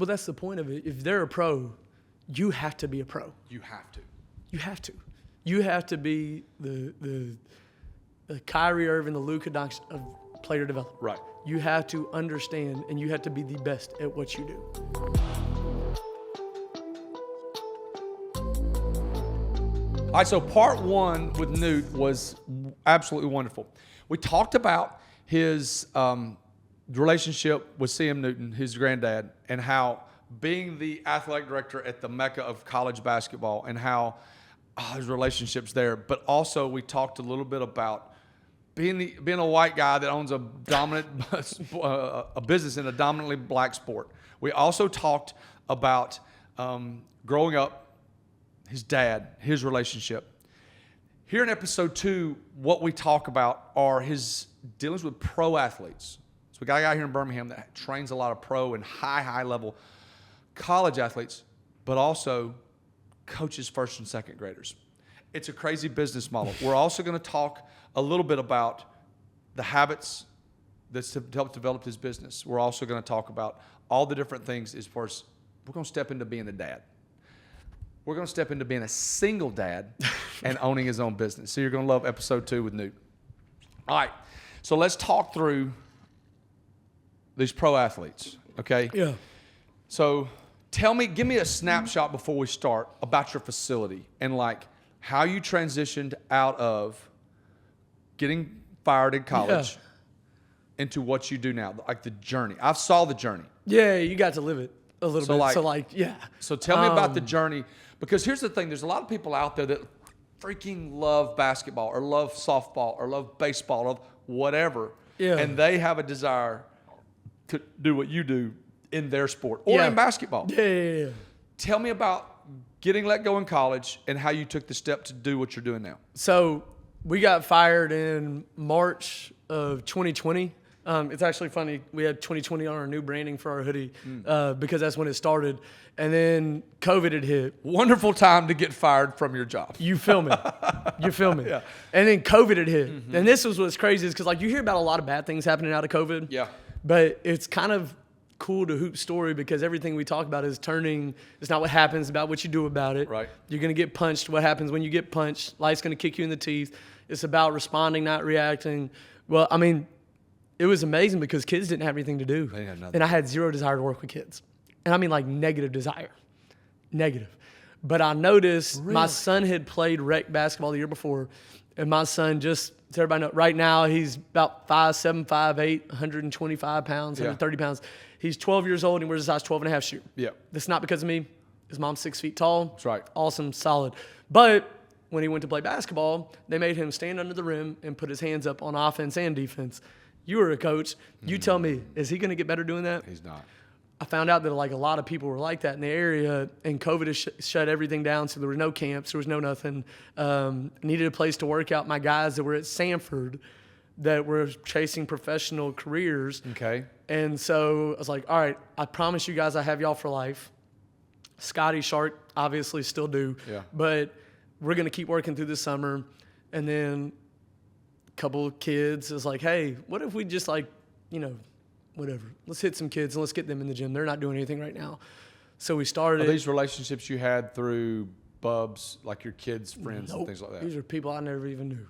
Well, that's the point of it. If they're a pro, you have to be a pro. You have to. You have to. You have to be the Kyrie Irving, the Luka Doncic of player development. Right. You have to understand, and you have to be the best at what you do. All right, so part one with Newt was absolutely wonderful. We talked about his relationship with C.M. Newton, his granddad, and how being the athletic director at the mecca of college basketball and how his relationships there. But also we talked a little bit about being a white guy that owns a dominant a business in a dominantly black sport. We also talked about growing up, his dad, his relationship. Here in episode 2, what we talk about are his dealings with pro athletes. So we got a guy here in Birmingham that trains a lot of pro and high level college athletes, but also coaches first and second graders. It's a crazy business model. We're also going to talk a little bit about the habits that's helped develop his business. We're also going to talk about all the different things as far as we're going to step into being a dad. We're going to step into being a single dad and owning his own business. So you're going to love episode 2 with Newt. All right. So let's talk through these pro athletes, okay? Yeah. So give me a snapshot before we start about your facility and like how you transitioned out of getting fired in college into what you do now, like the journey. I saw the journey. Yeah, you got to live it a little bit. So tell me about the journey, because here's the thing. There's a lot of people out there that freaking love basketball or love softball or love baseball or whatever. Yeah. And they have a desire to do what you do in their sport or in basketball. Yeah. Tell me about getting let go in college and how you took the step to do what you're doing now. So we got fired in March of 2020. It's actually funny. We had 2020 on our new branding for our hoodie because that's when it started. And then COVID had hit. Wonderful time to get fired from your job. You feel me? Yeah. And then COVID had hit. Mm-hmm. And this was what's crazy is because like you hear about a lot of bad things happening out of COVID. Yeah. But it's kind of cool to hoop story because everything we talk about is it's not what happens, it's about what you do about it. Right. You're going to get punched. What happens when you get punched? Life's going to kick you in the teeth. It's about responding, not reacting. Well, I mean, it was amazing because kids didn't have anything to do. They had nothing. And I had zero desire to work with kids. And I mean like negative desire. Negative. But I noticed my son had played rec basketball the year before. And my son just, so everybody know, right now he's about 5'7", 5'8", 125 pounds, 130 pounds. He's 12 years old and wears a size 12 and a half shoe. Yeah. That's not because of me. His mom's 6 feet tall. That's right. Awesome, solid. But when he went to play basketball, they made him stand under the rim and put his hands up on offense and defense. You were a coach. You tell me, is he going to get better doing that? He's not. I found out that like a lot of people were like that in the area, and COVID has shut everything down, so there were no camps, there was no nothing. Needed a place to work out. My guys that were at Sanford that were chasing professional careers. Okay. And so I was like, all right, I promise you guys I have y'all for life. Scotty, Shark, obviously still do. Yeah. But we're going to keep working through this summer. And then a couple of kids is like, hey, what if we just like, whatever. Let's hit some kids and let's get them in the gym. They're not doing anything right now. So we started. Are these relationships you had through Bubs, like your kids' friends and things like that? These are people I never even knew.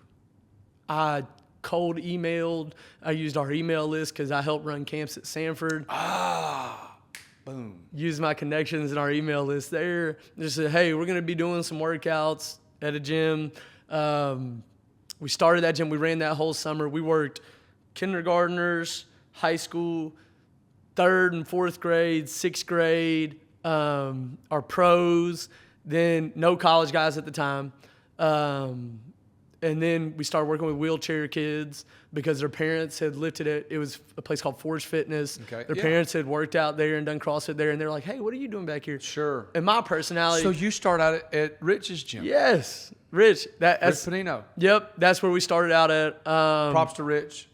I cold emailed. I used our email list because I helped run camps at Sanford. Boom. Used my connections in our email list there. Just said, hey, we're going to be doing some workouts at a gym. We started that gym. We ran that whole summer. We worked kindergartners, high school, 3rd and 4th grade, 6th grade, our pros, then no college guys at the time. And then we started working with wheelchair kids because their parents had lifted it. It was a place called Forge Fitness. Okay. Their parents had worked out there and done CrossFit there, and they're like, hey, what are you doing back here? Sure. And my personality. So you start out at Rich's gym. Yes. Rich. Rich Panino. Yep. That's where we started out at. Props to Rich.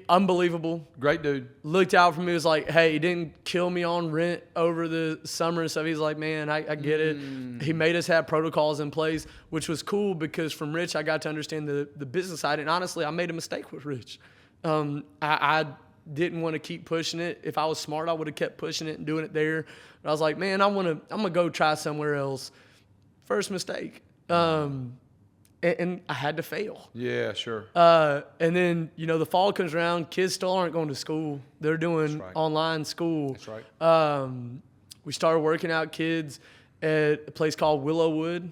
Unbelievable. Great dude. Looked out for me. Was like, hey, he didn't kill me on rent over the summer and stuff. He's like, man, I get it. He made us have protocols in place, which was cool because from Rich, I got to understand the business side. And honestly, I made a mistake with Rich. I didn't want to keep pushing it. If I was smart, I would have kept pushing it and doing it there. But I was like, man, I'm gonna go try somewhere else. First mistake. And I had to fail. Yeah, sure. And then, the fall comes around, kids still aren't going to school. They're doing online school. That's right. We started working out kids at a place called Willowwood.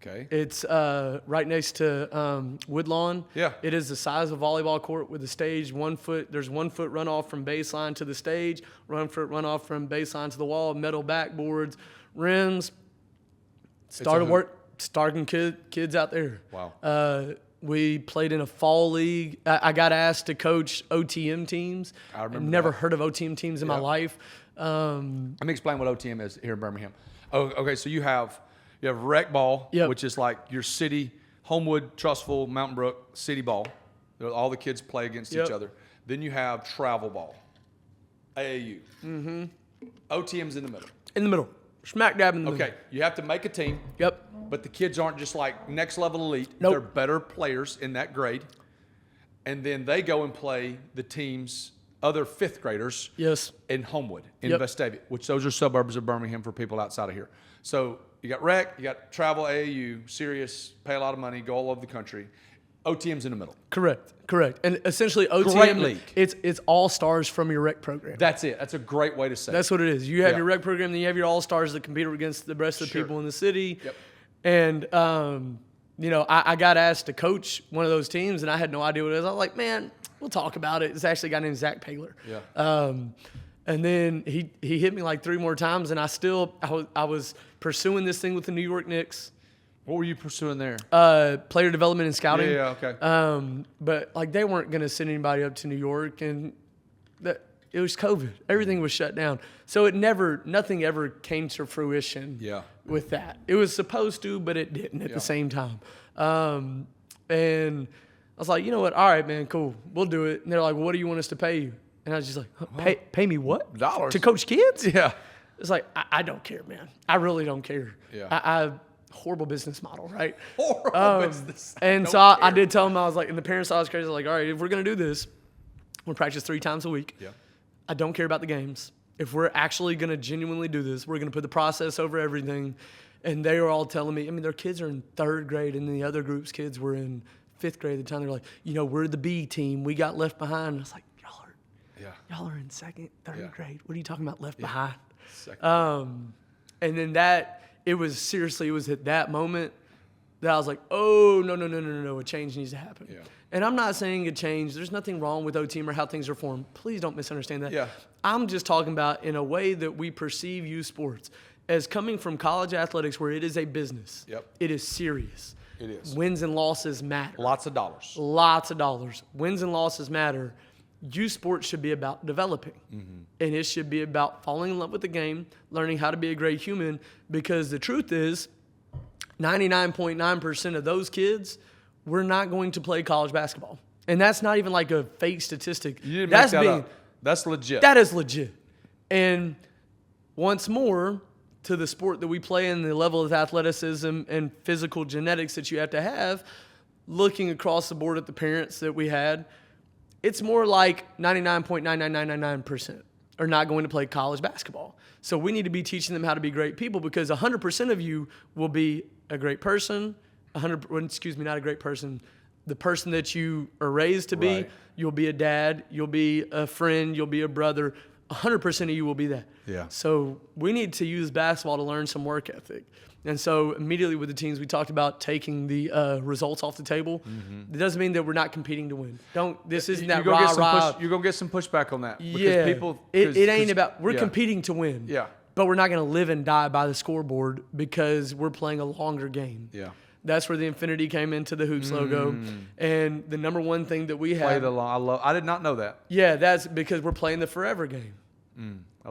Okay. It's right next to Woodlawn. Yeah. It is the size of a volleyball court with a stage, 1 foot. There's 1 foot runoff from baseline to the stage, 1 foot runoff from baseline to the wall, metal backboards, rims. Starting kids out there. Wow. We played in a fall league. I got asked to coach OTM teams. I remember. I've never heard of OTM teams in my life. Let me explain what OTM is here in Birmingham. Oh, okay. So you have rec ball, which is like your city, Homewood, Trussville, Mountain Brook, city ball. All the kids play against each other. Then you have travel ball, AAU. Mm-hmm. OTM's in the middle. In the middle. Smack dab in the middle. Okay. You have to make a team. Yep. But the kids aren't just like next level elite. Nope. They're better players in that grade. And then they go and play the team's other fifth graders in Homewood, in Vestavia, which those are suburbs of Birmingham for people outside of here. So you got rec, you got travel, AAU, serious, pay a lot of money, go all over the country. OTM's in the middle. Correct. And essentially OTM, great league. It's all stars from your rec program. That's it. That's a great way to say it. That's what it is. You have your rec program, then you have your all stars that compete against the rest of the people in the city. Yep. And, I got asked to coach one of those teams, and I had no idea what it was. I was like, man, we'll talk about it. It's actually a guy named Zach Paler. Yeah. And then he hit me like 3 more times, and I was pursuing this thing with the New York Knicks. What were you pursuing there? Player development and scouting. Yeah, okay. But like they weren't going to send anybody up to New York, and it was COVID. Everything was shut down. So nothing ever came to fruition with that. It was supposed to, but it didn't at the same time. And I was like, you know what? All right, man, cool. We'll do it. And they're like, well, what do you want us to pay you? And I was just like, pay me what? Dollars. To coach kids? Yeah. It's like, I don't care, man. I really don't care. Yeah. Horrible business model, right? Horrible business. And so I did tell them, I was like, and the parents thought I was crazy. I was like, all right, if we're going to do this, we'll practice 3 times a week. Yeah. I don't care about the games. If we're actually going to genuinely do this, we're going to put the process over everything. And they were all telling me, their kids are in 3rd grade, and the other group's kids were in 5th grade at the time. They're like, we're the B team. We got left behind. And I was like, y'all are in 2nd, 3rd grade. What are you talking about left behind? And then it was at that moment that I was like, oh, no, a change needs to happen. Yeah. And I'm not saying a change. There's nothing wrong with O-Team or how things are formed. Please don't misunderstand that. Yeah. I'm just talking about in a way that we perceive youth sports as coming from college athletics where it is a business. Yep. It is serious. It is. Wins and losses matter. Lots of dollars. Wins and losses matter. Youth sports should be about developing. Mm-hmm. And it should be about falling in love with the game, learning how to be a great human, because the truth is 99.9% of those kids were not going to play college basketball. And that's not even like a fake statistic. You didn't make that up. That's legit. That is legit. And once more, to the sport that we play and the level of athleticism and physical genetics that you have to have, looking across the board at the parents that we had, it's more like 99.99999% are not going to play college basketball. So we need to be teaching them how to be great people, because 100% of you will be a great person. Not a great person. The person that you are raised to be, you'll be a dad, you'll be a friend, you'll be a brother. 100% of you will be that. Yeah. So we need to use basketball to learn some work ethic. And so immediately with the teams, we talked about taking the results off the table. Mm-hmm. It doesn't mean that we're not competing to win. This isn't that rah-rah. You're going to get some pushback on that. Yeah. It ain't about – we're competing to win. Yeah. But we're not going to live and die by the scoreboard because we're playing a longer game. Yeah. That's where the infinity came into the Hoops logo. And the number one thing that we have – I did not know that. Yeah, that's because we're playing the forever game.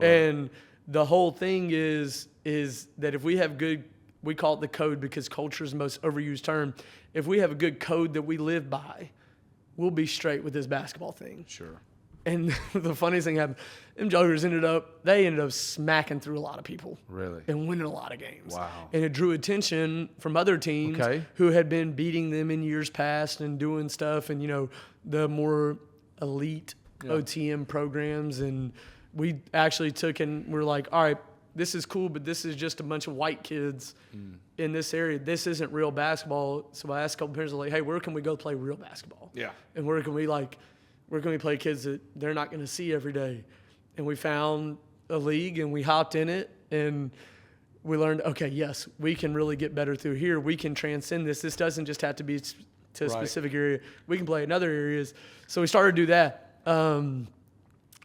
And the whole thing is that if we have good – we call it the code because culture is the most overused term. If we have a good code that we live by, we'll be straight with this basketball thing. Sure. And the funniest thing happened, them jokers ended up smacking through a lot of people. Really? And winning a lot of games. Wow. And it drew attention from other teams who had been beating them in years past and doing stuff. And, the more elite OTM programs, and we actually took and we're like, all right, this is cool, but this is just a bunch of white kids in this area. This isn't real basketball. So I asked a couple parents, like, hey, where can we go play real basketball? Yeah. And where can we play kids that they're not going to see every day? And we found a league, and we hopped in it, and we learned, okay, yes, we can really get better through here. We can transcend this. This doesn't just have to be to a specific area. We can play in other areas. So we started to do that.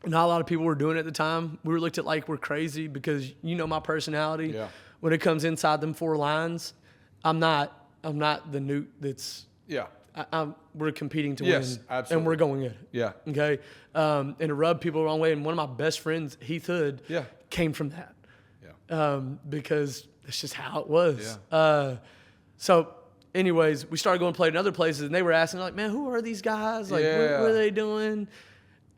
Not a lot of people were doing it at the time. We were looked at like we're crazy because my personality. Yeah. When it comes inside them 4 lines, I'm not the Newt that's. Yeah. We're competing to Yes, win, absolutely. and we're going at it. Yeah. Okay. And it rubbed people the wrong way. And one of my best friends, Heath Hood, came from that. Yeah. Because that's just how it was. Yeah. So, anyways, we started going to play in other places, and they were asking, like, man, who are these guys? Like, what are they doing?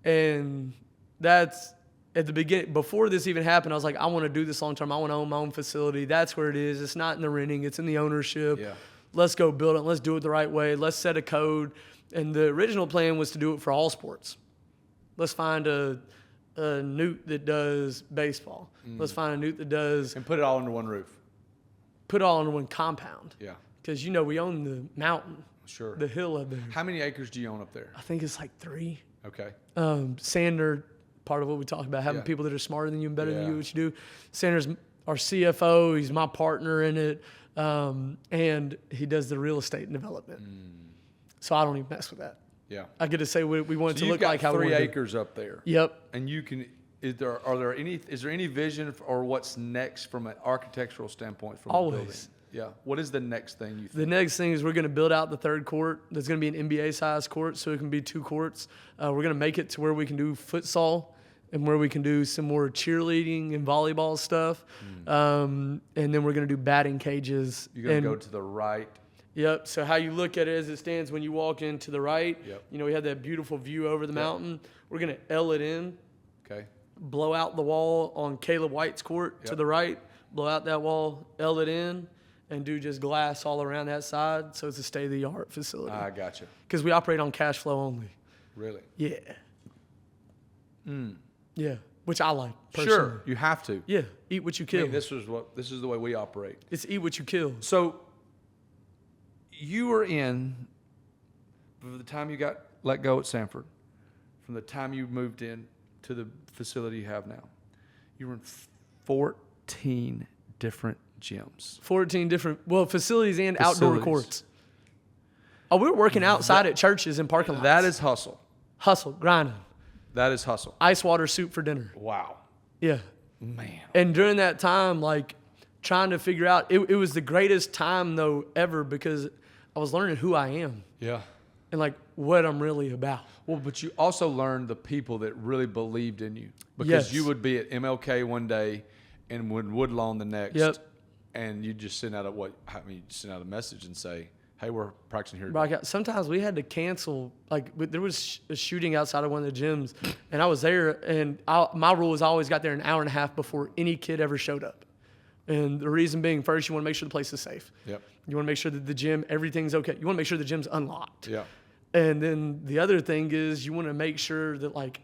And that's at the beginning. Before this even happened, I was like, I want to do this long term. I want to own my own facility. That's where it is. It's not in the renting. It's in the ownership. Yeah. Let's go build it. Let's do it the right way. Let's set a code. And the original plan was to do it for all sports. Let's find a Newt that does baseball. Let's find a Newt that does. And put it all under one roof. Put it all under one compound. Yeah. Because, we own the mountain. Sure. The hill up there. How many acres do you own up there? I think it's like 3. Okay. Sander, part of what we talked about, having people that are smarter than you and better than you at what you do. Sander's our CFO. He's my partner in it. And he does the real estate and development. So I don't even mess with that. Yeah. I get to say we want it to you've look got like how 3 we acres up there. Yep. And you can. Is there any vision or what's next from an architectural standpoint from Always. the building? Yeah. What is the next thing you think? The next thing is we're going to build out the 3rd court. There's going to be an NBA-sized court, so it can be 2 courts. We're going to make it to where we can do futsal and where we can do some more cheerleading and volleyball stuff. And then we're going to do batting cages. You're going to go to the right. Yep. So how you look at it as it stands when you walk in to the right, we have that beautiful view over the mountain. We're going to L it in. Okay. Blow out the wall on Caleb White's court to the right. Blow out that wall, L it in. And do just glass all around that side, so it's a state-of-the-art facility. I gotcha. Because we operate on cash flow only. Really? Yeah. Yeah, which I like personally. Sure, you have to. Yeah, eat what you kill. I mean, this is the way we operate. It's eat what you kill. So you were in from the time you got let go at Sanford, from the time you moved in to the facility you have now. You were in 14 different gyms. 14 different, facilities and outdoor courts. Oh, we were working outside at churches and parking lots. That is hustle. Hustle, grinding. That is hustle. Ice water soup for dinner. Wow. Yeah. Man. And during that time, trying to figure out, it was the greatest time, though, ever because I was learning who I am. Yeah. And, what I'm really about. Well, but you also learned the people that really believed in you. Because you would be at MLK one day and Woodlawn the next. Yep. And you just send out send out a message and say, hey, we're practicing here. Sometimes we had to cancel. There was a shooting outside of one of the gyms, and I was there, and my rule is I always got there an hour and a half before any kid ever showed up. And the reason being, first, you want to make sure the place is safe. Yep. You want to make sure that the gym, everything's okay. You want to make sure the gym's unlocked. Yeah. And then the other thing is you want to make sure that,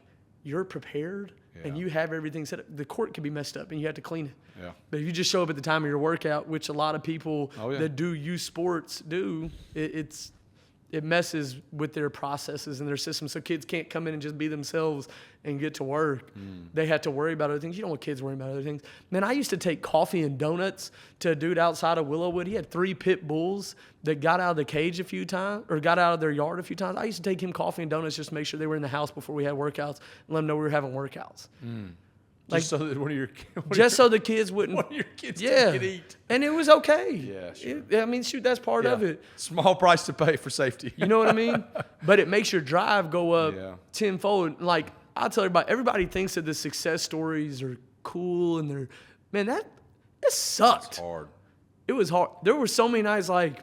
you're prepared and you have everything set up. The court can be messed up, and you have to clean it. Yeah. But if you just show up at the time of your workout, which a lot of people Oh, yeah. that do youth sports do, it messes with their processes and their systems. So kids can't come in and just be themselves and get to work. They have to worry about other things. You don't want kids worrying about other things. Man, I used to take coffee and donuts to a dude outside of Willowwood. He had 3 pit bulls that got out of the cage a few times, or got out of their yard a few times. I used to take him coffee and donuts just to make sure they were in the house before we had workouts and let them know we were having workouts. Just so that one of your so the kids wouldn't. one of your kids didn't eat. And it was okay. Yeah, sure. That's part of it. Small price to pay for safety. You know what I mean? But it makes your drive go up tenfold. I tell everybody thinks that the success stories are cool and that sucked. It's hard. It was hard. There were so many nights I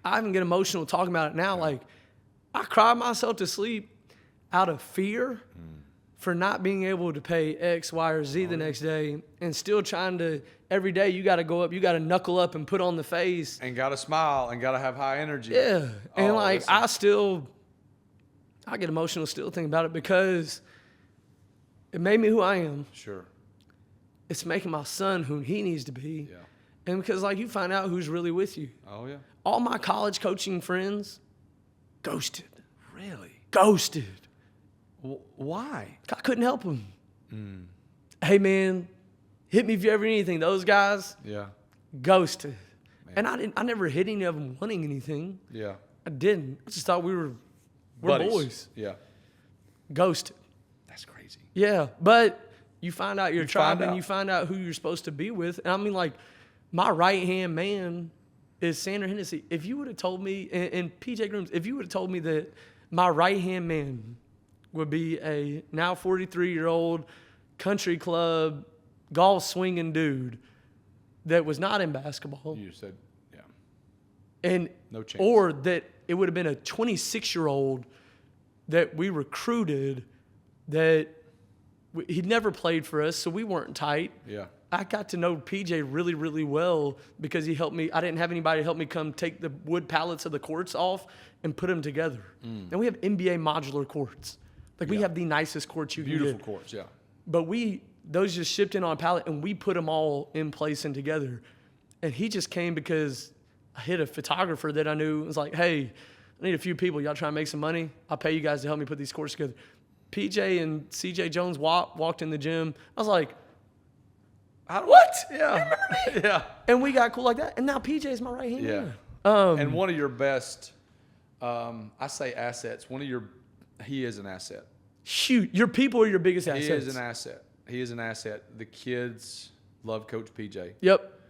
even get emotional talking about it now. I cried myself to sleep out of fear for not being able to pay X, Y, or Z the next day, and still trying to, every day you got to go up, you got to knuckle up and put on the face. And got to smile and got to have high energy. Yeah. And I get emotional still thinking about it because it made me who I am. Sure. It's making my son who he needs to be. Yeah. And because, like, you find out who's really with you. Oh, yeah. All my college coaching friends, ghosted. Really? Ghosted. Why? I couldn't help them. Hey, man, hit me if you ever need anything. Those guys, Yeah. ghosted. Man. And I never hit any of them wanting anything. Yeah. I didn't. I just thought we're Buddies. boys. Yeah. Ghosted. That's crazy. Yeah, but you find out your tribe find and out. you find out who you're supposed to be with. And I mean, like, my right-hand man is Sandra Hennessy. If you would have told me, and PJ Grooms, if you would have told me that my right-hand man would be a now 43-year-old country club golf swinging dude that was not in basketball, You said, yeah. and No chance. or that it would have been a 26-year-old that we recruited that he'd never played for us, so we weren't tight. Yeah. I got to know PJ really, really well because he helped me. I didn't have anybody to help me come take the wood pallets of the courts off and put them together. And we have NBA modular courts. Like, we Yeah. have the nicest courts you can Beautiful get. courts, yeah. But those just shipped in on a pallet, and we put them all in place and together. And he just came because I hit a photographer that I knew. It was like, hey, I need a few people. Y'all trying to make some money? I'll pay you guys to help me put these courts together. PJ and CJ Jones walked in the gym. I was like, what? Yeah. Yeah. And we got cool like that. And now PJ is my right hand Yeah. man. And one of your best, I say assets, he is an asset. Shoot, your people are your biggest assets. He is an asset. He is an asset. The kids love Coach PJ. Yep.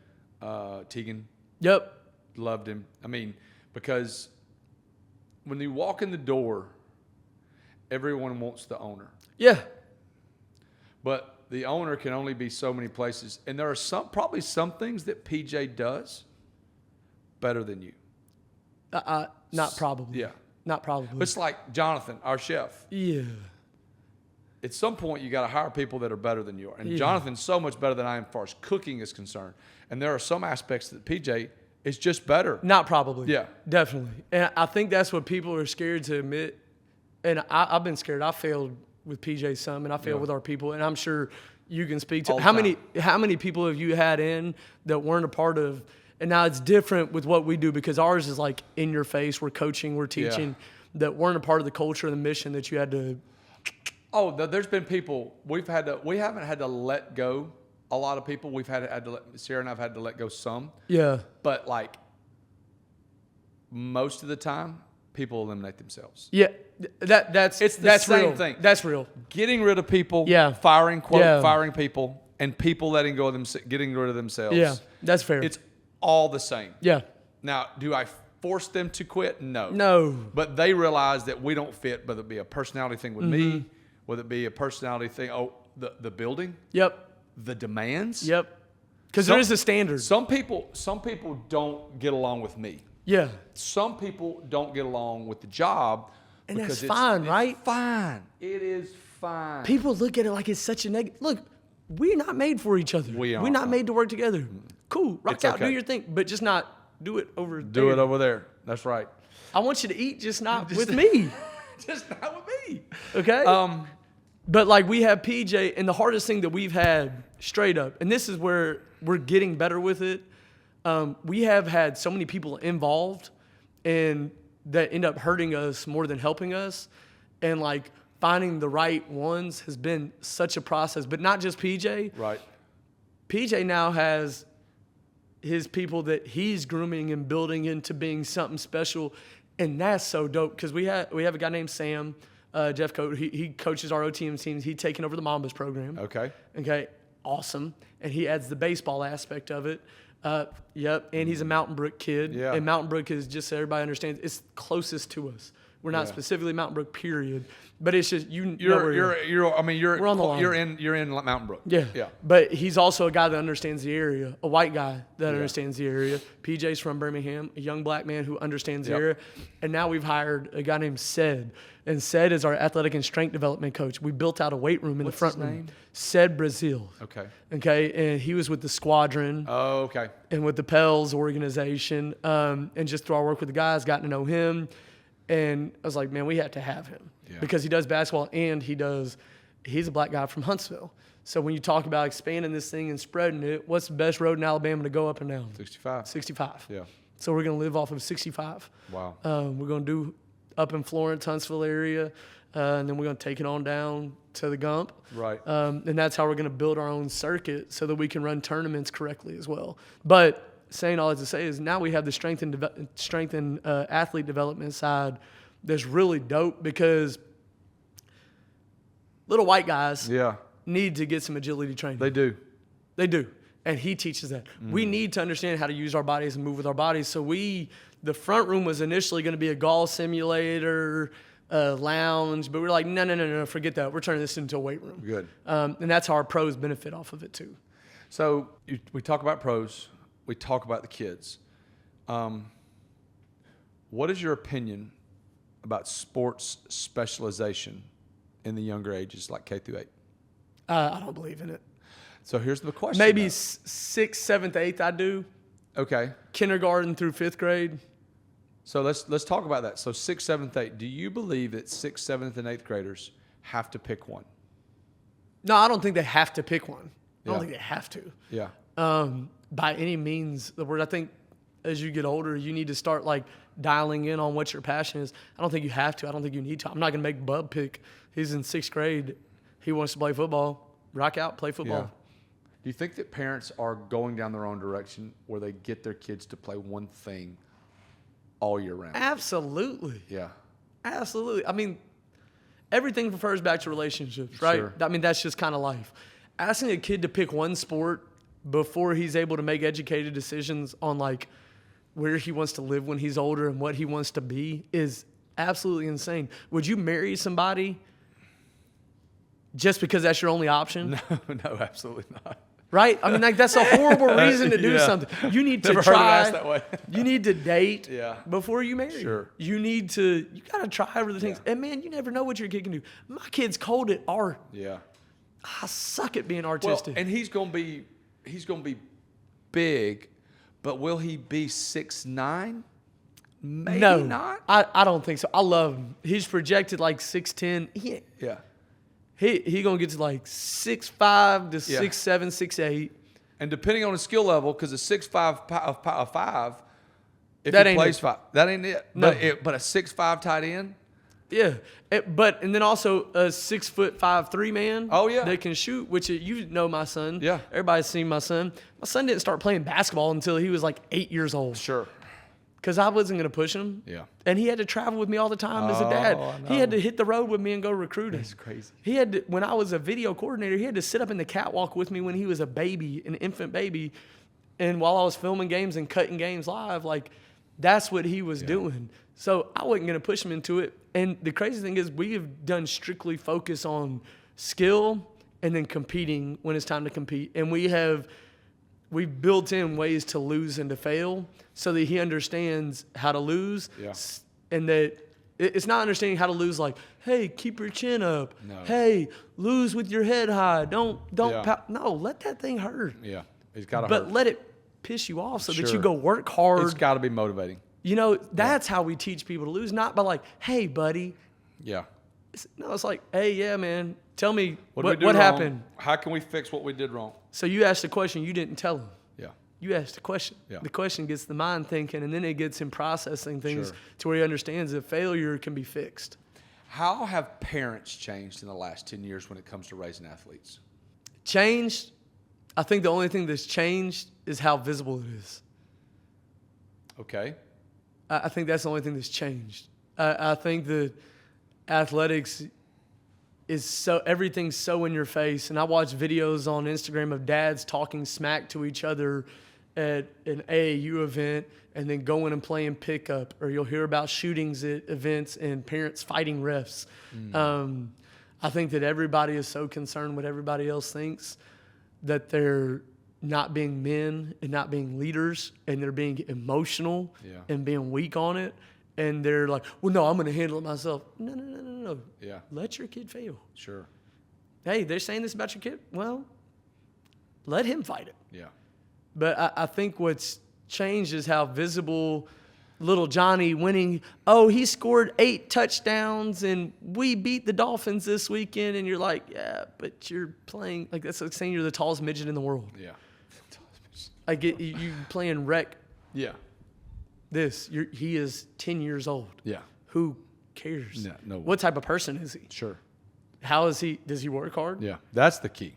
Tegan Yep. loved him. I mean, because when you walk in the door, everyone wants the owner. Yeah. But the owner can only be so many places. And there are probably some things that PJ does better than you. Not probably. Yeah. Not probably. But it's like Jonathan, our chef. Yeah. At some point, you got to hire people that are better than you are. And Yeah. Jonathan's so much better than I am as far as cooking is concerned. And there are some aspects that PJ is just better. Not probably. Yeah. Definitely. And I think that's what people are scared to admit. And I've been scared. I failed with PJ some, and I failed with our people. And I'm sure you can speak to All the how many people have you had in that weren't a part of. And now it's different with what we do because ours is like in your face. We're coaching, we're teaching that weren't a part of the culture and the mission that you had to. Oh, there's been people we haven't had to let go a lot of people. We've had to let, Sarah and I've had to let go some. Yeah. But like most of the time, people eliminate themselves. Yeah. That's the same real. thing. That's real. Getting rid of people, Yeah. firing Yeah. people, and people letting go of getting rid of themselves. Yeah. That's fair. It's all the same. Yeah. Now, do I force them to quit? No. No. But they realize that we don't fit, whether it be a personality thing with Mm-hmm. me, whether it be a personality thing, the building, Yep. the demands. Yep. Because there is a standard. Some people don't get along with me. Yeah. Some people don't get along with the job. And that's because fine, right? Fine. It is fine. People look at it like it's such a negative. Look, we're not made for each other. We We're aren't. not made to work together. Cool. Rock It's out. okay. Do your thing. But just not do it over there. Do it over there. That's right. I want you to eat, just not with me. Just not with me. Okay? But like we have PJ, and the hardest thing that we've had straight up, and this is where we're getting better with it. We have had so many people involved and that end up hurting us more than helping us. And like finding the right ones has been such a process, but not just PJ. Right. PJ now has his people that he's grooming and building into being something special. And that's so dope because we have a guy named Sam, Jeff Coat. He coaches our OTM teams. He's taken over the Mambas program. Okay. Okay. Awesome. And he adds the baseball aspect of it. Yep. And he's a Mountain Brook kid. Yeah. And Mountain Brook is, just so everybody understands, it's closest to us. We're not specifically Mountain Brook, period. But it's just we're on the line. You're in Mountain Brook. Yeah. Yeah. But he's also a guy that understands the area, a white guy that understands the area. PJ's from Birmingham, a young black man who understands the area. And now we've hired a guy named Sed. And Sed is our athletic and strength development coach. We built out a weight room in What's the front his room. name? Sed Brazil. Okay. Okay. And he was with the Squadron Oh, okay. and with the Pels organization. And just through our work with the guys, gotten to know him. And I was like, man, we have to have him because he does basketball and he's a black guy from Huntsville. So when you talk about expanding this thing and spreading it, what's the best road in Alabama to go up and down? 65. 65. Yeah. So we're going to live off of 65. Wow. We're going to do up in Florence, Huntsville area, and then we're going to take it on down to the Gump. Right. And that's how we're going to build our own circuit so that we can run tournaments correctly as well. But saying all that to say is now we have the strength and athlete development side that's really dope because little white guys need to get some agility training. They do. They do. And he teaches that. We need to understand how to use our bodies and move with our bodies. So the front room was initially going to be a golf simulator, lounge, but we're like, no, forget that. We're turning this into a weight room. Good. And that's how our pros benefit off of it too. So we talk about pros. We talk about the kids. What is your opinion about sports specialization in the younger ages, like K through 8? I don't believe in it. So here's the question. Maybe 6th, 7th, 8th I do. Okay. Kindergarten through 5th grade. So let's talk about that. So 6th, 7th, 8th. Do you believe that 6th, 7th, and 8th graders have to pick one? No, I don't think they have to pick one. I don't think they have to. Yeah. By any means the word. I think as you get older, you need to start like dialing in on what your passion is. I don't think you have to. I don't think you need to. I'm not going to make Bub pick. He's in 6th grade. He wants to play football. Rock out, play football. Yeah. Do you think that parents are going down their own direction where they get their kids to play one thing all year round? Absolutely. Yeah. Absolutely. I mean, everything refers back to relationships, right? Sure. I mean, that's just kind of life. Asking a kid to pick one sport before he's able to make educated decisions on like where he wants to live when he's older and what he wants to be is absolutely insane. Would you marry somebody just because that's your only option? No, absolutely not. Right? I mean, like that's a horrible reason to do something. You need to Never try. heard it asked that way. You need to date before you marry. Sure. You got to try everything things. And man, you never know what your kid can do. My kid's cold at art. Yeah. I suck at being Well, artistic. and he's going to be big, but will he be 6'9"? Maybe no, not. I don't think so. I love him. He's projected like 6'10". He gonna get to like 6'5" to 6'7", 6'8". And depending on his skill level, because a 6'5" of 5, if That he ain't plays it. 5, that ain't it. No. But a 6'5" tight end. Yeah, and then also a 6'5'3" man. Oh, yeah. that can shoot. Which you know my son. Yeah. Everybody's seen my son. My son didn't start playing basketball until he was like 8 years old. Sure. Because I wasn't gonna push him. Yeah. And he had to travel with me all the time as a dad. I He had know. to hit the road with me and go recruiting. That's crazy. He had to, when I was a video coordinator, he had to sit up in the catwalk with me when he was a baby, an infant baby. And while I was filming games and cutting games live, like that's what he was doing. So I wasn't going to push him into it. And the crazy thing is we have done strictly focus on skill and then competing when it's time to compete. And we've built in ways to lose and to fail so that he understands how to lose. Yeah. And that it's not understanding how to lose like, hey, keep your chin up. No. Hey, lose with your head high. Don't Yeah. no, let that thing hurt. Yeah. He's got to But hurt. let it piss you off so that you Sure. go work hard. It's got to be motivating. You know, that's how we teach people to lose, not by like, hey, buddy. Yeah. It's like, hey, yeah, man, tell me What did we do what wrong? happened. How can we fix what we did wrong? So you asked a question, you didn't tell him. Yeah. You asked a question. Yeah. The question gets the mind thinking, and then it gets him processing things Sure. to where he understands that failure can be fixed. How have parents changed in the last 10 years when it comes to raising athletes? Changed, I think the only thing that's changed is how visible it is. Okay. I think that's the only thing that's changed. I think that athletics is so, everything's so in your face. And I watch videos on Instagram of dads talking smack to each other at an AAU event and then going and playing pickup, or you'll hear about shootings at events and parents fighting refs. I think that everybody is so concerned what everybody else thinks that they're not being men and not being leaders, and they're being emotional and being weak on it. And they're like, well, no, I'm going to handle it myself. No. Yeah. Let your kid fail. Sure. Hey, they're saying this about your kid? Well, let him fight it. Yeah. But I think what's changed is how visible little Johnny winning. Oh, he scored 8 touchdowns and we beat the Dolphins this weekend. And you're like, yeah, but you're playing like that's like saying you're the tallest midget in the world. Yeah. I get you playing rec. Yeah. He is 10 years old. Yeah. Who cares? No. What type of person is he? Sure. How is he? Does he work hard? Yeah. That's the key.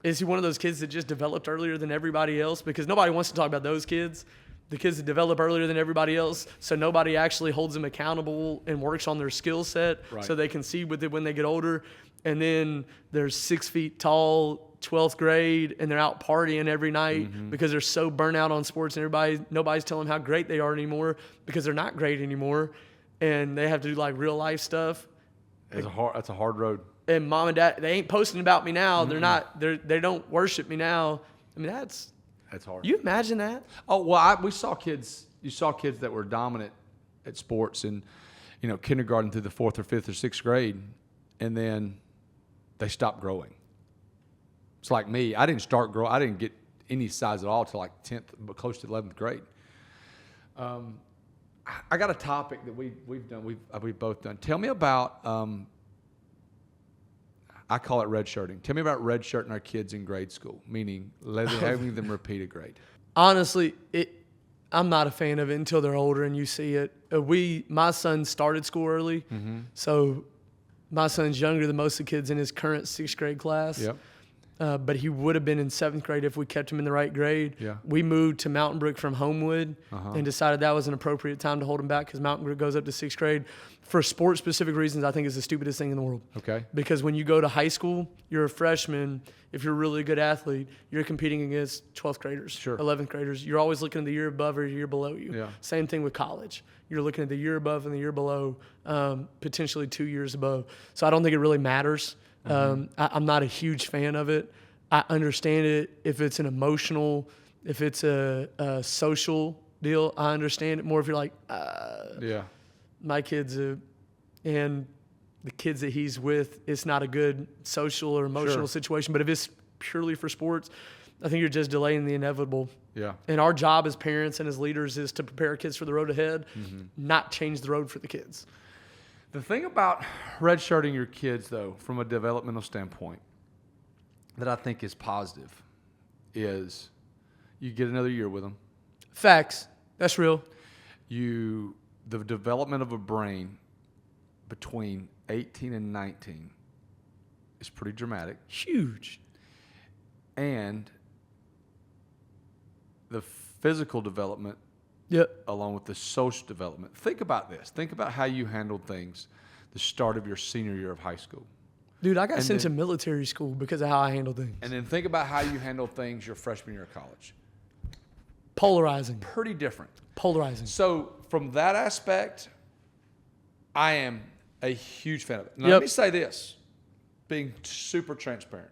Is he one of those kids that just developed earlier than everybody else? Because nobody wants to talk about those kids. The kids that develop earlier than everybody else, so nobody actually holds them accountable and works on their skill set so they can see with it when they get older. And then they're 6 feet tall, 12th grade, and they're out partying every night because they're so burnt out on sports and nobody's telling them how great they are anymore because they're not great anymore. And they have to do like real life stuff. That's a hard road. And mom and dad, they ain't posting about me now. They don't worship me now. I mean, that's hard. You imagine that? Oh, well, we saw kids. You saw kids that were dominant at sports in, kindergarten through the 4th or 5th or 6th grade, and then they stopped growing. It's like me. I didn't start growing. I didn't get any size at all till like 10th, but close to 11th grade. I got a topic that we've both done. Tell me about. I call it red shirting. Tell me about red shirting our kids in grade school, meaning having them repeat a grade. Honestly, I'm not a fan of it until they're older and you see it. My son started school early, so my son's younger than most of the kids in his current 6th grade class. Yep. But he would have been in 7th grade if we kept him in the right grade. Yeah. We moved to Mountain Brook from Homewood and decided that was an appropriate time to hold him back because Mountain Brook goes up to 6th grade. For sports-specific reasons, I think it's the stupidest thing in the world. Okay. Because when you go to high school, you're a freshman. If you're a really good athlete, you're competing against 12th graders, 11th graders. You're always looking at the year above or the year below you. Yeah. Same thing with college. You're looking at the year above and the year below, potentially 2 years above. So I don't think it really matters. I'm not a huge fan of it. I understand it if it's an emotional, if it's a social deal. I understand it more if you're like, my kids and the kids that he's with, it's not a good social or emotional situation. But if it's purely for sports, I think you're just delaying the inevitable. Yeah. And our job as parents and as leaders is to prepare kids for the road ahead, not change the road for the kids. The thing about redshirting your kids, though, from a developmental standpoint, that I think is positive is you get another year with them. Facts. That's real. The development of a brain between 18 and 19 is pretty dramatic. Huge. And the physical development along with the social development. Think about this. Think about how you handled things the start of your senior year of high school. Dude, I got sent to military school because of how I handle things. And then think about how you handle things your freshman year of college. Polarizing. Pretty different. Polarizing. So from that aspect, I am a huge fan of it. Now, let me say this, being super transparent.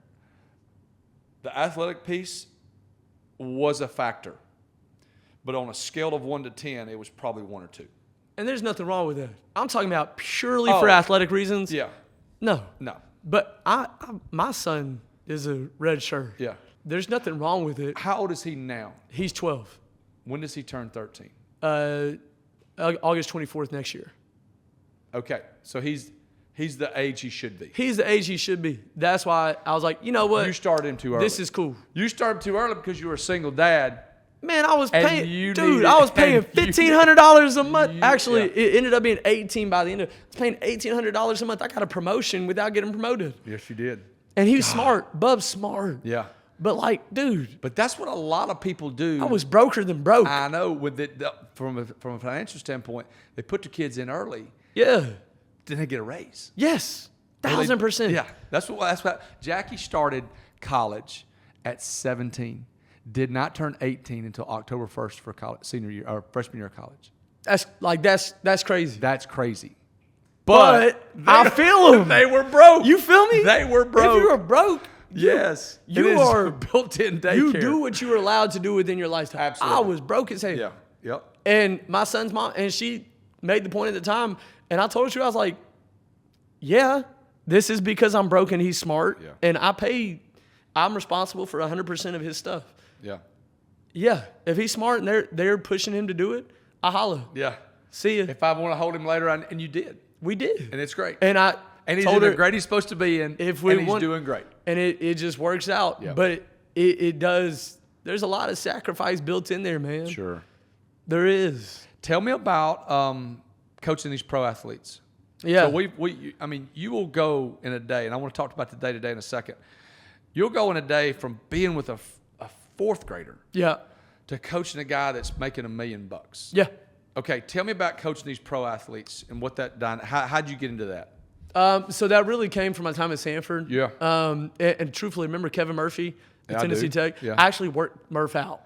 The athletic piece was a factor. But on a scale of 1 to 10, it was probably 1 or 2. And there's nothing wrong with that. I'm talking about purely for athletic reasons. Yeah. No. But my son is a red shirt. Yeah. There's nothing wrong with it. How old is he now? He's 12. When does he turn 13? August 24th next year. Okay. So he's the age he should be. He's the age he should be. That's why I was like, you know what? You started him too early. This is cool. You started too early because you were a single dad. Man, I was paying $1,500 a month. Actually, it ended up being $18 by the end of it. I was paying $1,800 a month. I got a promotion without getting promoted. Yes, you did. And he was smart. Bub's smart. Yeah. But like, dude. But that's what a lot of people do. I was broker than broke. I know. With it, from a financial standpoint, they put the kids in early. Yeah. Then they get a raise. Yes. 1,000%. Yeah. That's what Jackie started college at 17. Did not turn 18 until October 1st for college, senior year or freshman year of college. That's crazy. That's crazy. But I feel them. They were broke. You feel me? They were broke. If you were broke, yes, you are built-in daycare. You do what you were allowed to do within your lifetime. Absolutely. I was broke as hell. Yeah. Yep. And my son's mom, and she made the point at the time, and I told you, I was like, yeah, this is because I'm broke and he's smart, and I'm responsible for 100% of his stuff. Yeah. Yeah. If he's smart and they're pushing him to do it, I holla. Yeah. See ya. If I want to hold him later, and you did. We did. And it's great. And he's told in her the grade he's supposed to be in, if we and he's want, doing great. And it just works out. Yep. But it does. There's a lot of sacrifice built in there, man. Sure. There is. Tell me about coaching these pro athletes. Yeah. So you will go in a day, and I want to talk about the day-to-day in a second. You'll go in a day from being with a fourth grader Yeah. to coaching a guy that's making $1 million. Yeah. Okay, tell me about coaching these pro athletes and what that done. How'd you get into that? So that really came from my time at Sanford. Yeah. And truthfully, remember Kevin Murphy at Yeah, I Tennessee do. Tech? Yeah. I actually worked Murph out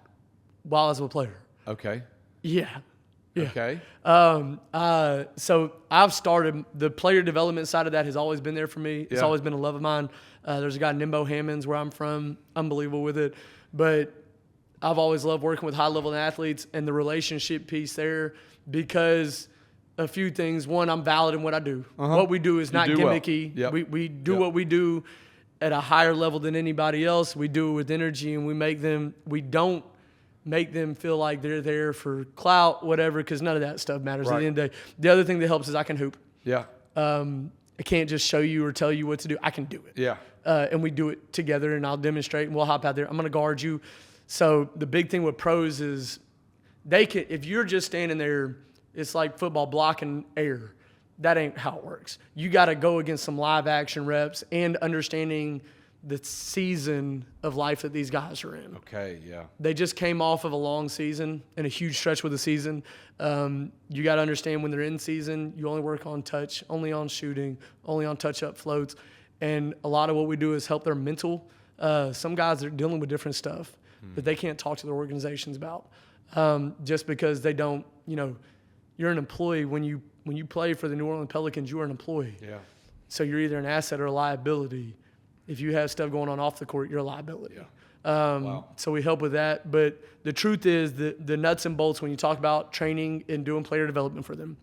while I was a player. Okay. Yeah. Yeah. Okay. So I've started the player development side of that has always been there for me. It's Yeah. always been a love of mine. There's a guy, Nimbo Hammonds, where I'm from, unbelievable with it. But I've always loved working with high-level athletes and the relationship piece there because a few things. One, I'm valid in what I do. Uh-huh. What we do is not do well. gimmicky. Yep. We do Yep. what we do at a higher level than anybody else. We do it with energy, and we don't make them feel like they're there for clout, whatever, because none of that stuff matters at Right. the end of the day. The other thing that helps is I can hoop. Yeah. I can't just show you or tell you what to do. I can do it. Yeah. And we do it together, and I'll demonstrate, and we'll hop out there. I'm going to guard you. So the big thing with pros is they can, if you're just standing there, it's like football blocking air. That ain't how it works. You got to go against some live action reps and understanding the season of life that these guys are in. Okay. Yeah. They just came off of a long season and a huge stretch with the season. You got to understand when they're in season, you only work on touch, only on shooting, only on touch-up floats. And a lot of what we do is help their mental. Some guys are dealing with different stuff that they can't talk to their organizations about just because they don't, you're an employee. When you play for the New Orleans Pelicans, you are an employee. Yeah. So you're either an asset or a liability. If you have stuff going on off the court, you're a liability. Yeah. Wow. So we help with that. But the truth is the nuts and bolts when you talk about training and doing player development for them,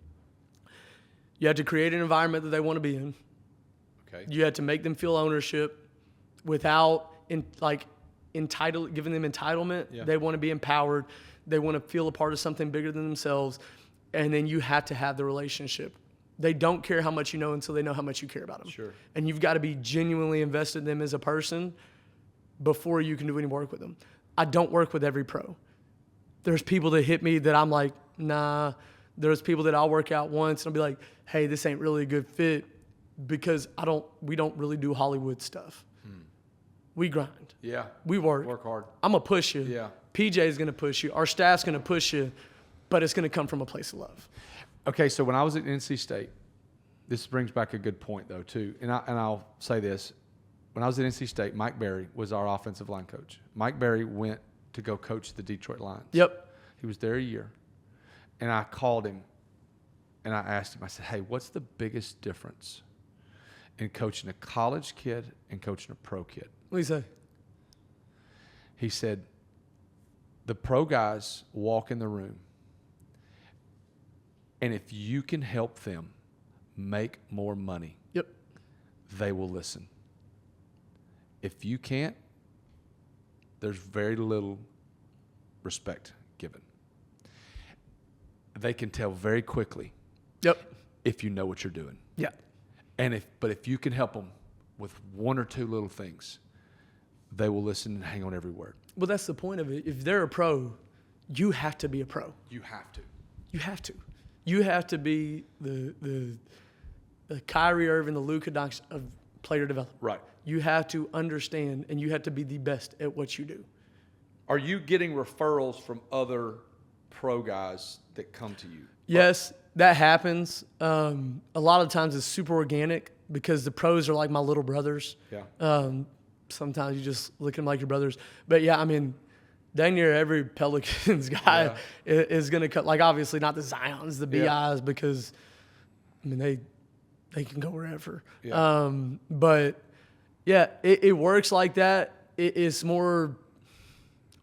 you have to create an environment that they want to be in. Okay. You have to make them feel ownership without giving them entitlement. Yeah. They want to be empowered. They want to feel a part of something bigger than themselves. And then you have to have the relationship. They don't care how much you know until they know how much you care about them. Sure. And you've got to be genuinely invested in them as a person before you can do any work with them. I don't work with every pro. There's people that hit me that I'm like, nah. There's people that I'll work out once and I'll be like, hey, this ain't really a good fit because we don't really do Hollywood stuff. We grind. Yeah. We work. Work hard. I'm going to push you. Yeah. PJ's going to push you. Our staff's going to push you, but it's going to come from a place of love. Okay, so when I was at NC State, this brings back a good point though too, and I'll say this: when I was at NC State, Mike Berry was our offensive line coach. Mike Berry went to go coach the Detroit Lions. Yep. He was there a year, and I called him, and I asked him. I said, "Hey, what's the biggest difference in coaching a college kid and coaching a pro kid?" What do you say? He said, "The pro guys walk in the room. And if you can help them make more money, Yep. they will listen. If you can't, there's very little respect given. They can tell very quickly Yep. if you know what you're doing. Yeah. But if you can help them with one or two little things, they will listen and hang on every word. Well, that's the point of it. If they're a pro, you have to be a pro. You have to. You have to. You have to be the Kyrie Irving, the Luka Doncic of player development. Right. You have to understand, and you have to be the best at what you do. Are you getting referrals from other pro guys that come to you? Yes, that happens. A lot of times it's super organic because the pros are like my little brothers. Yeah. Sometimes you just look at them like your brothers. But, yeah, I mean, dang near every Pelicans guy is going to cut. Like, obviously not the Zions, the BIs, because, I mean, they can go wherever. Yeah. But, yeah, it works like that. It's more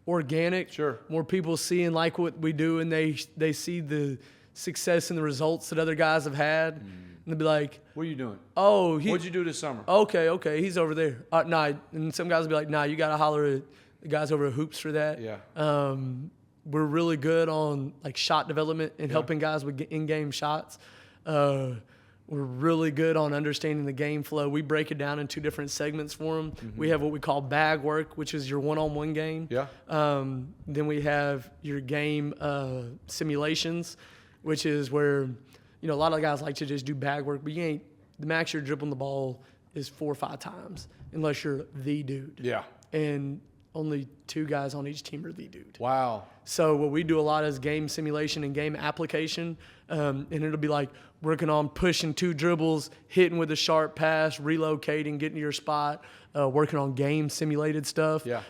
organic. Sure. More people seeing like what we do, and they see the success and the results that other guys have had. And they'll be like, What are you doing? oh, What'd you do this summer? okay, he's over there. Nah, and some guys will be like, nah, you got to holler at the guys over at Hoops for that. Yeah. we're really good on like shot development and helping guys with in-game shots. We're really good on understanding the game flow. We break it down in 2 different segments for them. Mm-hmm. We have what we call bag work, which is your one-on-one game. Yeah. Then we have your game simulations, which is where, a lot of guys like to just do bag work, but the max you're dribbling the ball is 4 or 5 times unless you're the dude. Yeah. And only 2 guys on each team are the dude. Wow. So what we do a lot is game simulation and game application, and it'll be like working on pushing 2 dribbles, hitting with a sharp pass, relocating, getting to your spot, working on game simulated stuff. Yeah.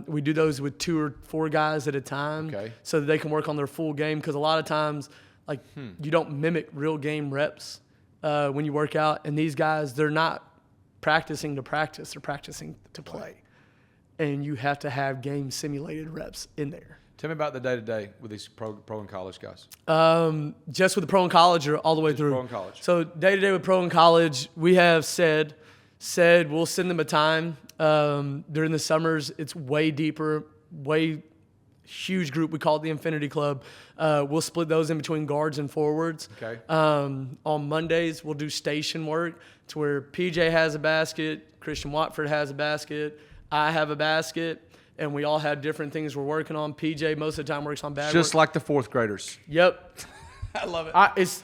We do those with 2 or 4 guys at a time, so that they can work on their full game. Because a lot of times, you don't mimic real game reps when you work out, and these guys, they're not practicing to practice; they're practicing to play. And you have to have game simulated reps in there. Tell me about the day-to-day with these pro and college guys. Just with the pro and college or all the way Just through? Pro and college. So day-to-day with pro and college, we have said we'll send them a time. During the summers, it's way deeper, way huge group. We call it the Infinity Club. We'll split those in between guards and forwards. Okay. On Mondays, we'll do station work to where PJ has a basket, Christian Watford has a basket, I have a basket, and we all have different things we're working on. PJ most of the time works on bag Just work. like the 4th graders. Yep. I love it.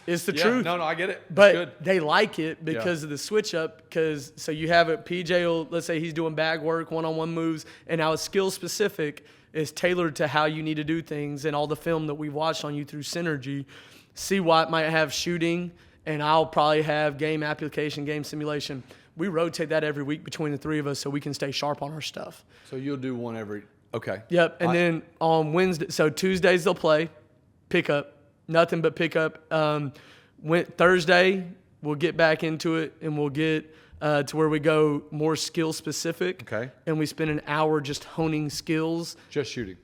It's the truth. No, I get it. It's But good. they like it because of the switch up. So you have it, PJ will, let's say he's doing bag work, one-on-one moves, and now it's skill specific. It's tailored to how you need to do things, and all the film that we've watched on you through Synergy. CWAT might have shooting, and I'll probably have game application, game simulation. We rotate that every week between the 3 of us so we can stay sharp on our stuff. So you'll do one every. Okay. Yep. And then on Wednesday, so Tuesdays they'll play, pick up, nothing but pick up. Thursday we'll get back into it, and we'll get to where we go more skill specific. Okay. And we spend an hour just honing skills. Just shooting.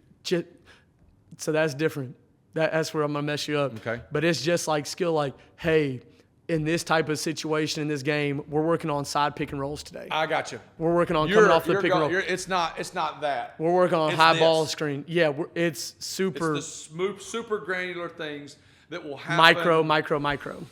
So that's different. That's where I'm gonna mess you up. Okay. But it's just like skill, like, hey, in this type of situation in this game, we're working on side pick and rolls today. I got you. We're working on coming off the pick and roll. It's not that. We're working on high ball screen. Yeah, it's super. It's the smooth, super granular things that will happen. Micro.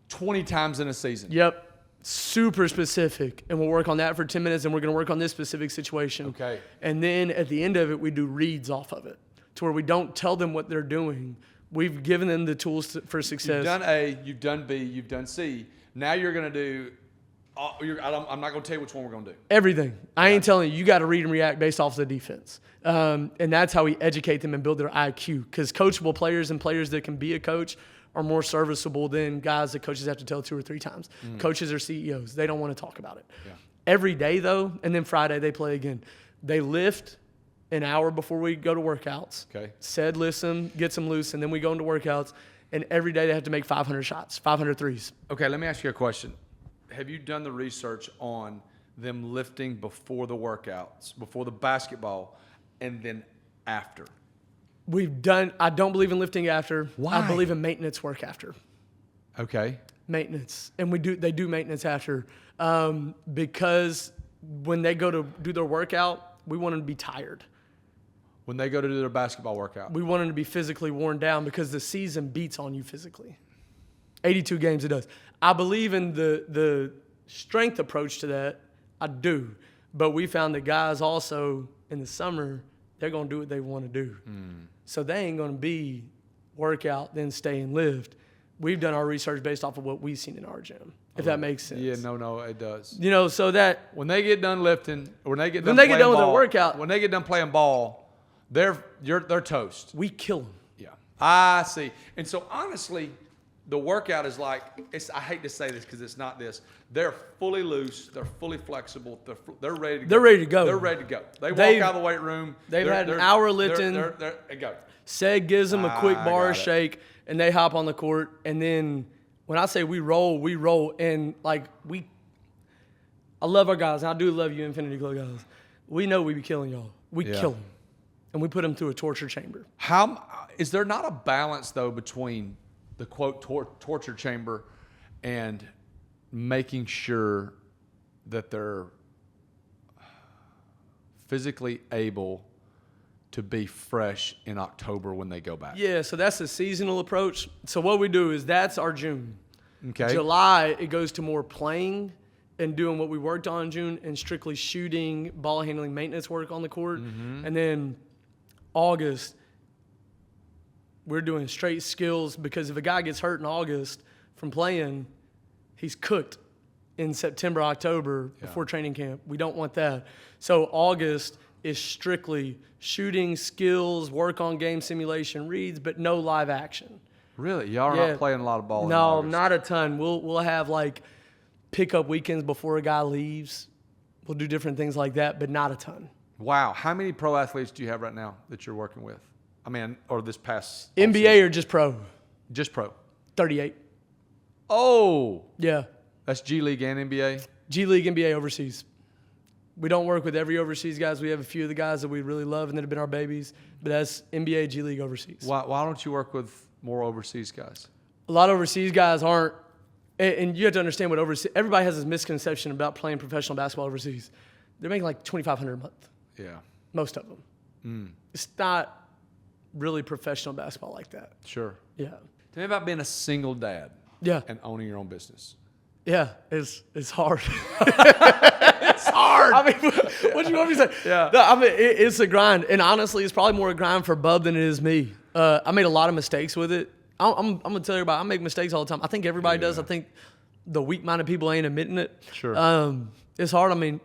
20 times in a season. Yep. Super specific. And we'll work on that for 10 minutes, and we're going to work on this specific situation. Okay. And then at the end of it, we do reads off of it to where we don't tell them what they're doing. We've given them the tools for success. You've done A, you've done B, you've done C. Now you're going to do I'm not going to tell you which one we're going to do. Everything. I ain't telling you. You got to read and react based off the defense. And that's how we educate them and build their IQ. Because coachable players and players that can be a coach are more serviceable than guys that coaches have to tell 2 or 3 times. Coaches are CEOs. They don't want to talk about it. Yeah. Every day, though, and then Friday they play again. They lift an hour before we go to workouts. Okay. Said lifts them, gets them loose, and then we go into workouts. And every day they have to make 500 shots, 500 threes. Okay, let me ask you a question. Have you done the research on them lifting before the workouts, before the basketball, and then after? I don't believe in lifting after. Why? I believe in maintenance work after. Okay. Maintenance. And they do maintenance after. Because when they go to do their workout, we want them to be tired. When they go to do their basketball workout. We want them to be physically worn down because the season beats on you physically. 82 games it does. I believe in the strength approach to that. I do. But we found that guys also in the summer, they're going to do what they want to do. So they ain't going to be workout, then stay and lift. We've done our research based off of what we've seen in our gym, if that makes sense. Yeah, no, it does. So that when they get done lifting, when they get done with their workout, when they get done playing ball, they're toast. We kill them. Yeah, I see. And so honestly, the workout is like I hate to say this because it's not this. They're fully loose. They're fully flexible. They're ready to go. They're ready to go. They're ready to go. They walk out of the weight room. They've had an hour lifting. They go. Seg gives them a quick bar shake, and they hop on the court. And then when I say we roll. And like I love our guys. And I do love you, Infinity Club guys. We know we be killing y'all. We kill them. And we put them through a torture chamber. How is there not a balance though between the quote torture chamber and making sure that they're physically able to be fresh in October when they go back? Yeah, so that's a seasonal approach. So what we do is that's our June. Okay. July, it goes to more playing and doing what we worked on in June and strictly shooting, ball handling, maintenance work on the court. And then August, we're doing straight skills, because if a guy gets hurt in August from playing, he's cooked in September, October before training camp. We don't want that. So August is strictly shooting, skills, work on game simulation, reads, but no live action. Really? Y'all are not playing a lot of ball in No, August? not a ton. We'll have like pickup weekends before a guy leaves. We'll do different things like that, but not a ton. Wow. How many pro athletes do you have right now that you're working with? I mean, or this past NBA or just pro? Just pro. 38. Oh. Yeah. That's G League and NBA? G League, NBA, overseas. We don't work with every overseas guys. We have a few of the guys that we really love and that have been our babies, but that's NBA, G League, overseas. Why don't you work with more overseas guys? A lot of overseas guys aren't, and you have to understand what overseas, everybody has this misconception about playing professional basketball overseas. They're making like $2,500 a month. Yeah. Most of them. It's not really professional basketball like that. Sure. Yeah. Tell me about being a single dad. Yeah. And owning your own business. Yeah. It's hard. It's hard. I mean, what do you want me to say? Yeah. No, I mean, it's a grind. And honestly, it's probably more a grind for Bub than it is me. I made a lot of mistakes with it. I'm going to tell you about it. I make mistakes all the time. I think everybody does. I think the weak-minded people ain't admitting it. Sure. It's hard. I mean,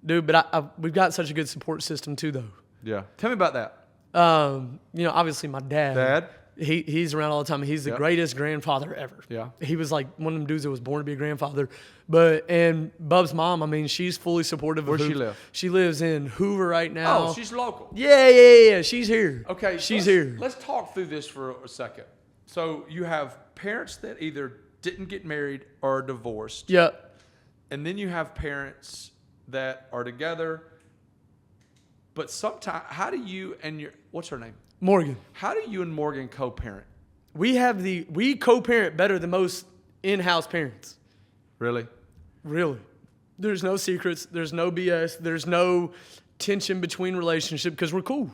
dude, but we've got such a good support system too, though. Yeah. Tell me about that. Obviously my dad. Dad? He's around all the time. He's the greatest grandfather ever. Yeah. He was like one of them dudes that was born to be a grandfather. And Bub's mom, I mean, she's fully supportive of Where's she Hoover. live? She lives in Hoover right now. Oh, she's local. Yeah. She's here. Okay. She's here. Let's talk through this for a second. So you have parents that either didn't get married or are divorced. Yeah. And then you have parents that are together. But sometimes, how do you and what's her name? Morgan. How do you and Morgan co-parent? We co-parent better than most in-house parents. Really? Really. There's no secrets. There's no BS. There's no tension between relationship because we're cool.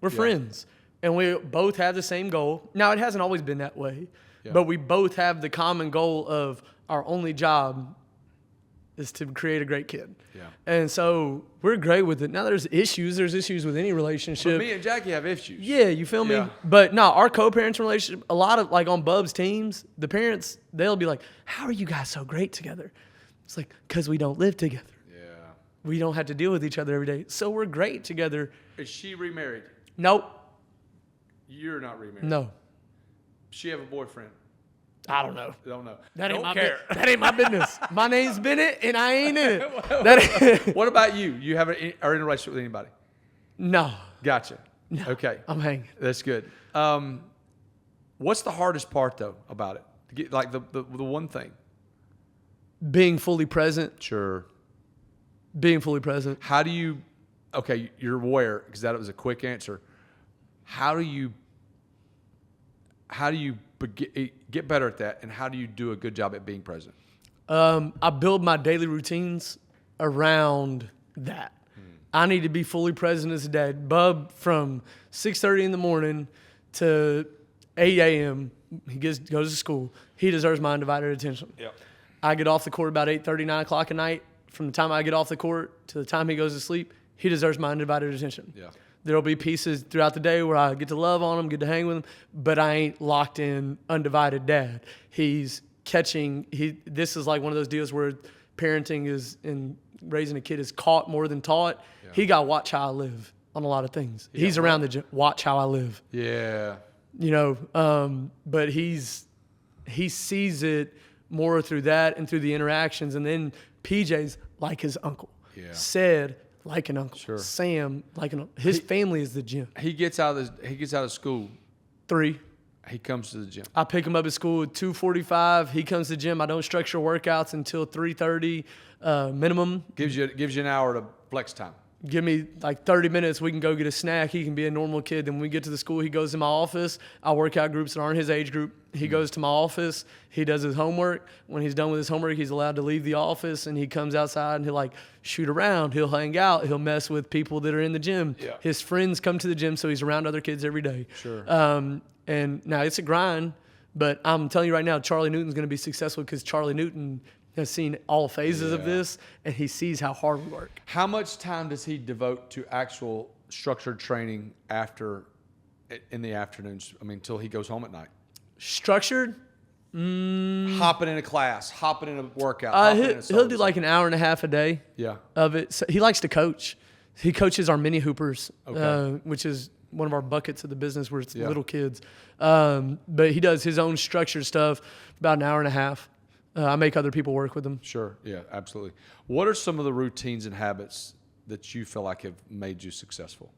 We're friends. And we both have the same goal. Now, it hasn't always been that way, but we both have the common goal of our only job is to create a great kid. Yeah. And so we're great with it. Now, there's issues. There's issues with any relationship. But me and Jackie have issues. Yeah, you feel me? Yeah. But no, our co-parents relationship, a lot of, like on Bub's teams, the parents, they'll be like, how are you guys so great together? It's like, because we don't live together. Yeah. We don't have to deal with each other every day. So we're great together. Is she remarried? Nope. You're not remarried. No. She have a boyfriend? I don't know. Don't know. That ain't Don't my care. That ain't my business. My name's Bennett, and I ain't in it. What about you? You are in a relationship with anybody? No. Gotcha. No. Okay. I'm hanging. That's good. What's the hardest part though about it? To get, like the one thing. Being fully present. Sure. Being fully present. How do you? Okay, you're aware because that was a quick answer. How do you get better at that, and how do you do a good job at being present? I build my daily routines around that. I need to be fully present as a dad. Bub, from 6:30 in the morning to 8 a.m., he goes to school. He deserves my undivided attention. Yep. I get off the court about 8:30, 9 o'clock at night. From the time I get off the court to the time he goes to sleep, he deserves my undivided attention. Yeah. There'll be pieces throughout the day where I get to love on him, get to hang with him, but I ain't locked in undivided dad. He's catching. This is like one of those deals where parenting is and raising a kid is caught more than taught. Yeah. He got watch how I live on a lot of things. Yeah, he's around the gym, watch how I live. Yeah. But he sees it more through that and through the interactions. And then PJ's like his uncle. Yeah. Said like an uncle. Sure. Sam like an uncle. His family is the gym. He gets out of school. 3. He comes to the gym. I pick him up at school at 2:45. He comes to the gym. I don't structure workouts until 3:30 minimum. Gives you an hour to flex time. give me like 30 minutes. We can go get a snack. He can be a normal kid. Then when we get to the school, he goes to my office. I work out groups that aren't his age group. He goes to my office. He does his homework. When he's done with his homework, he's allowed to leave the office, and he comes outside and he'll like shoot around. He'll hang out. He'll mess with people that are in the gym. Yeah. His friends come to the gym, so he's around other kids every day. Sure. And now it's a grind, but I'm telling you right now, Charlie Newton's going to be successful because Charlie Newton has seen all phases of this, and he sees how hard we work. How much time does he devote to actual structured training in the afternoons? I mean, until he goes home at night. Structured? Hopping in a class, hopping in a workout. He'll do like an hour and a half a day. Yeah. Of it. So he likes to coach. He coaches our mini hoopers, Okay. which is one of our buckets of the business where it's little kids. But he does his own structured stuff about an hour and a half. I make other people work with him. Sure. Yeah, absolutely. What are some of the routines and habits that you feel like have made you successful?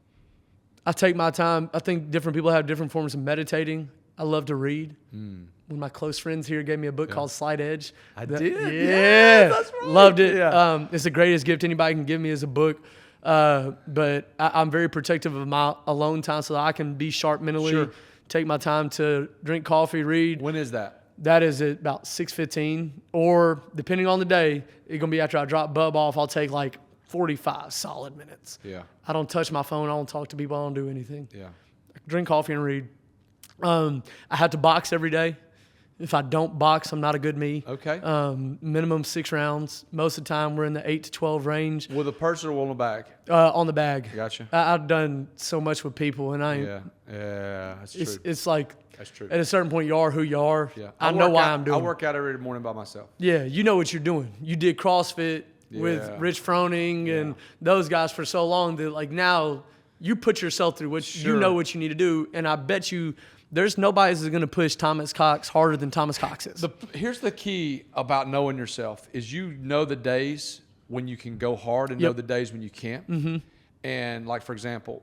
I take my time. I think different people have different forms of meditating. I love to read. One of my close friends here gave me a book called Slight Edge. I did. Yeah, that's right. Loved it. Yeah. It's the greatest gift anybody can give me is a book. But I'm very protective of my alone time so that I can be sharp mentally, Sure. take my time to drink coffee, read. When is that? That is at about 6:15, or depending on the day, it's going to be after I drop Bub off, I'll take like 45 solid minutes. Yeah. I don't touch my phone. I don't talk to people. I don't do anything. Yeah. I drink coffee and read. I have to box every day. If I don't box, I'm not a good me. Okay. Minimum 6 rounds. Most of the time, we're in the 8 to 12 range. With a purse or on the bag? On the bag. Gotcha. I've done so much with people, and Yeah. That's true. it's like That's true. at a certain point, you are who you are. Yeah. I know why out, I'm doing I work out every morning by myself. Yeah, you know what you're doing. You did CrossFit with Yeah. Rich Froning and those guys for so long that like now you put yourself through what you know what you need to do, and I bet you there's nobody that's going to push Thomas Cox harder than Thomas Cox is. Here's the key about knowing yourself is you know the days when you can go hard and know the days when you can't. Mm-hmm. And like, for example,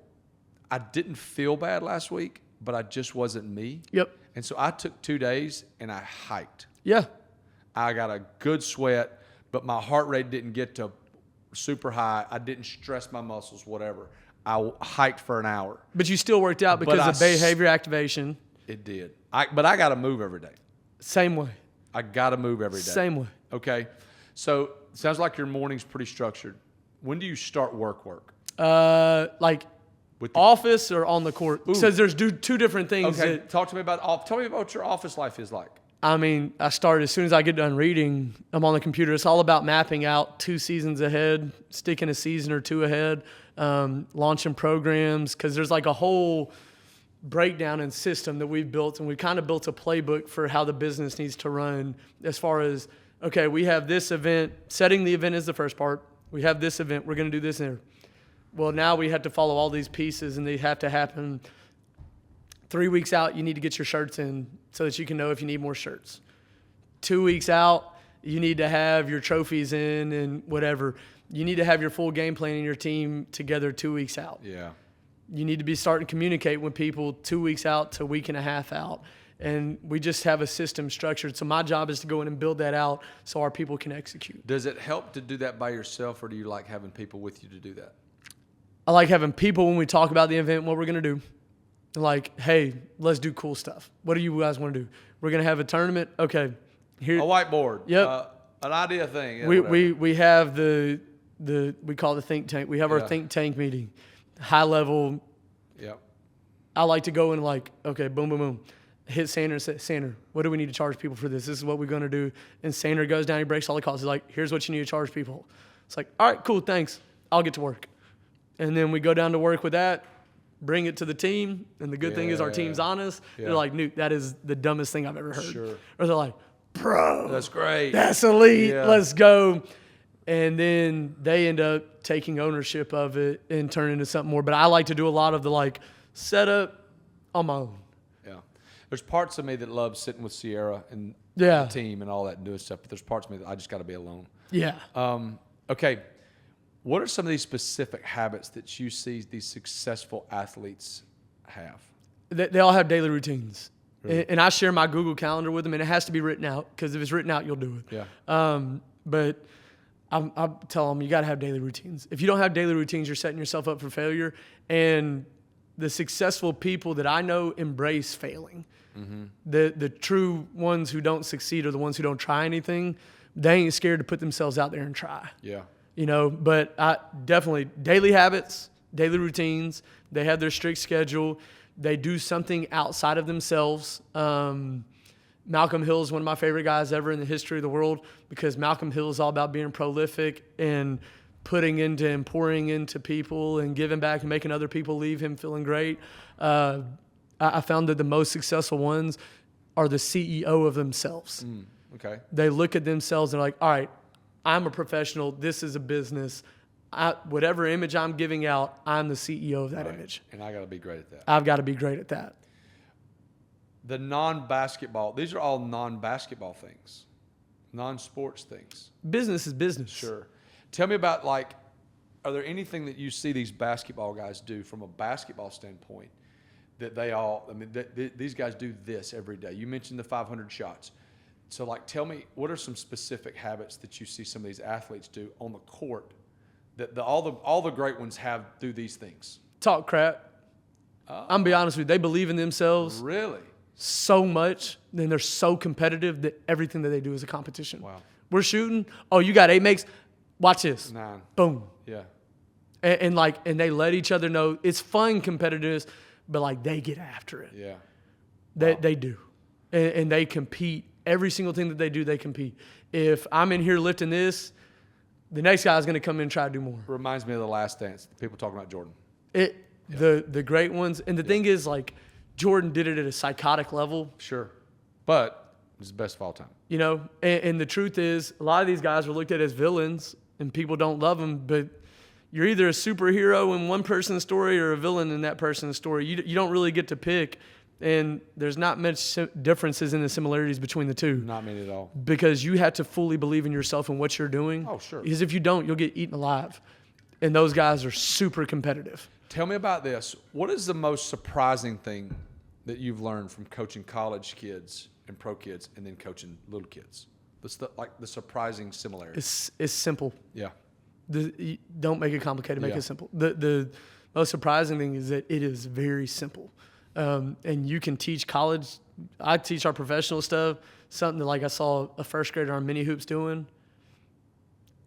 I didn't feel bad last week, but I just wasn't me. Yep. And so I took 2 days and I hiked. Yeah. I got a good sweat, but my heart rate didn't get to super high. I didn't stress my muscles, whatever. I hiked for an hour. But you still worked out because of behavior activation. It did. But I got to move every day. Same way. I got to move every day. Same way. Okay. So it sounds like your morning's pretty structured. When do you start work? Like With the office or on the court? Says there's two different things. Okay. That, Tell me about what your office life is like. I mean, I start as soon as I get done reading. I'm on the computer. It's all about mapping out 2 seasons ahead, sticking a season or 2 ahead, launching programs, because there's like a whole breakdown and system that we've built, and we kind of built a playbook for how the business needs to run as far as, okay, we have this event. Setting the event is the first part. We have this event. We're going to do this there. Well, now we have to follow all these pieces, and they have to happen 3 weeks out. You need to get your shirts in so that you can know if you need more shirts. 2 weeks out, you need to have your trophies in and whatever. You need to have your full game plan and your team together 2 weeks out. Yeah. You need to be starting to communicate with people 2 weeks out to a week and a half out. And we just have a system structured. So my job is to go in and build that out so our people can execute. Does it help to do that by yourself, or do you like having people with you to do that? I like having people when we talk about the event, what we're going to do. Like, hey, let's do cool stuff. What do you guys want to do? We're going to have a tournament. Okay. Here. A whiteboard. Yep. An idea thing. Yeah, we have we call it the think tank. We have our think tank meeting. High level. Yep. I like to go in like, okay, boom, boom, boom. Hit Sander and say, Sander, what do we need to charge people for this? This is what we're going to do. And Sander goes down, he breaks all the costs. He's like, here's what you need to charge people. It's like, all right, cool, thanks. I'll get to work. And then we go down to work with that, bring it to the team. And the good thing is our team's honest. Yeah. They're like, Newt, that is the dumbest thing I've ever heard. Sure. Or they're like, bro, That's great. that's elite. Yeah. Let's go. And then they end up taking ownership of it and turn it into something more. But I like to do a lot of the like setup on my own. Yeah. There's parts of me that love sitting with Sierra and Yeah. the team and all that and doing stuff, but there's parts of me that I just got to be alone. Yeah. Okay. What are some of these specific habits that you see these successful athletes have? They all have daily routines. Really? And I share my Google Calendar with them, and it has to be written out because if it's written out, you'll do it. Yeah. But I tell them you got to have daily routines. If you don't have daily routines, you're setting yourself up for failure. And the successful people that I know embrace failing. The true ones who don't succeed are the ones who don't try anything. They ain't scared to put themselves out there and try. Yeah. You know, but I definitely daily habits, daily routines. They have their strict schedule. They do something outside of themselves. Malcolm Hill is one of my favorite guys ever in the history of the world because Malcolm Hill is all about being prolific and putting into and pouring into people and giving back and making other people leave him feeling great. I found that the most successful ones are the CEO of themselves. Okay. They look at themselves and are like, all right, I'm a professional. This is a business. Whatever image I'm giving out, I'm the CEO of that image. And I got to be great at that. I've got to be great at that. The non-basketball, these are all non-basketball things, non-sports things. Business is business. Sure. Tell me about, like, are there anything that you see these basketball guys do from a basketball standpoint that they all, I mean, these guys do this every day? You mentioned the 500 shots. So, like, tell me, what are some specific habits that you see some of these athletes do on the court that all the great ones do these things? Talk crap. I'm going to be honest with you. They believe in themselves Really? so much, then they're so competitive that everything that they do is a competition. Wow. We're shooting. Oh, you got 8 makes. Watch this. 9. Boom. Yeah. And they let each other know it's fun competitiveness, but like they get after it. Yeah. They do. And they compete. Every single thing that they do, they compete. If I'm in here lifting this, the next guy's going to come in and try to do more. Reminds me of The Last Dance. People talking about Jordan. The great ones. And the thing is, like, Jordan did it at a psychotic level. Sure. But it's the best of all time. You know, and the truth is, a lot of these guys are looked at as villains, and people don't love them, but you're either a superhero in one person's story or a villain in that person's story. You don't really get to pick, and there's not much differences in the similarities between the two. Not many at all. Because you have to fully believe in yourself and what you're doing. Oh, sure. Because if you don't, you'll get eaten alive. And those guys are super competitive. Tell me about this. What is the most surprising thing that you've learned from coaching college kids and pro kids and then coaching little kids? The surprising similarities. It's simple. Yeah. Don't make it complicated. Make Yeah. it simple. The most surprising thing is that it is very simple. And you can teach college. I teach our professional stuff, something that, like, I saw a first grader on mini hoops doing.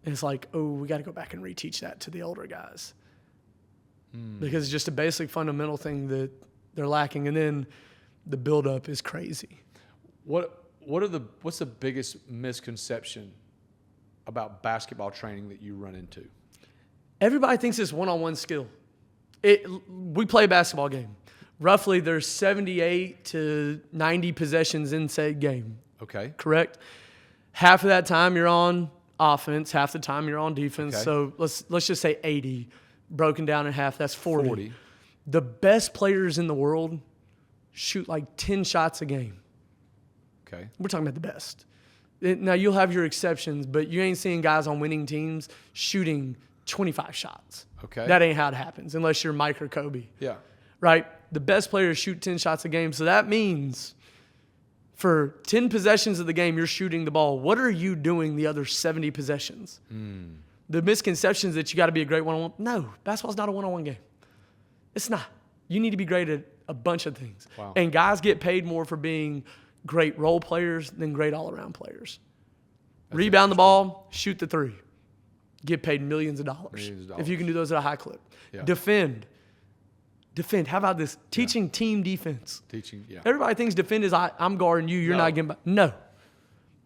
And it's like, oh, we got to go back and reteach that to the older guys. Because it's just a basic fundamental thing that they're lacking. And then the buildup is crazy. What's the biggest misconception about basketball training that you run into? Everybody thinks it's one-on-one skill. We play a basketball game. Roughly, there's 78 to 90 possessions in said game. Okay. Correct? Half of that time you're on offense, half the time you're on defense. Okay. So let's just say 80. Broken down in half, that's 40. 40. The best players in the world shoot like 10 shots a game. Okay. We're talking about the best. Now, you'll have your exceptions, but you ain't seeing guys on winning teams shooting 25 shots. Okay. That ain't how it happens unless you're Mike or Kobe. Yeah. Right? The best players shoot 10 shots a game. So that means for 10 possessions of the game, you're shooting the ball. What are you doing the other 70 possessions? The misconceptions that you got to be a great one-on-one. No, basketball's not a one-on-one game. It's not. You need to be great at a bunch of things. Wow. And guys get paid more for being great role players than great all-around players. Rebound the ball, shoot the three. Get paid millions of dollars. If you can do those at a high clip. Yeah. Defend. How about this? Teaching team defense. Yeah. Everybody thinks defend is I'm guarding you, you're No. not getting by. No.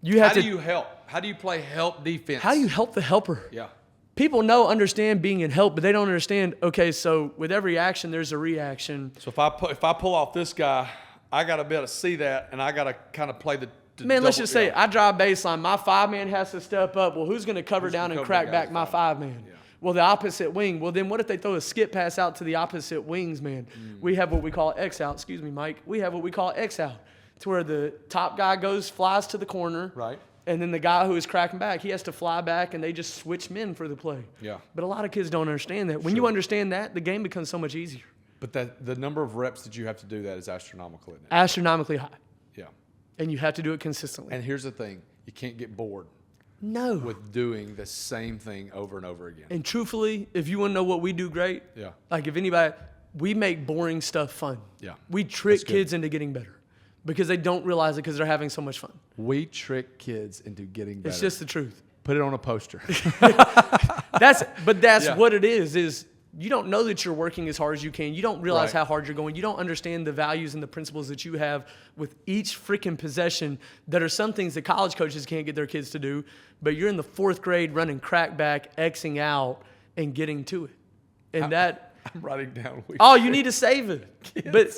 You have How to. do you help? How do you play help defense? How do you help the helper? Yeah. People understand being in help, but they don't understand, okay, so with every action, there's a reaction. So if I pull off this guy, I got to be able to see that, and I got to kind of play the Man, let's just say yeah. I drive baseline. My 5-man has to step up. Well, who's going to cover down and cover crack the back guy's my 5-man? Yeah. Well, the opposite wing. Well, then what if they throw a skip pass out to the opposite wings, man? We have what we call X out. Excuse me, Mike. We have what we call X out. It's where the top guy flies to the corner. Right. And then the guy who is cracking back, he has to fly back, and they just switch men for the play. Yeah. But a lot of kids don't understand that. When you understand that, the game becomes so much easier. But the number of reps that you have to do that is astronomical, isn't it? Astronomically high. Yeah. And you have to do it consistently. And here's the thing. You can't get bored. No. with doing the same thing over and over again. And truthfully, if you want to know what we do great, like if anybody, we make boring stuff fun. Yeah. We trick kids into getting better because they don't realize it because they're having so much fun. We trick kids into getting better. It's just the truth. Put it on a poster. That's what it is you don't know that you're working as hard as you can. You don't realize how hard you're going. You don't understand the values and the principles that you have with each freaking possession that are some things that college coaches can't get their kids to do, but you're in the 4th grade running crack back, Xing out, and getting to it. And I'm writing down. You need to save it. But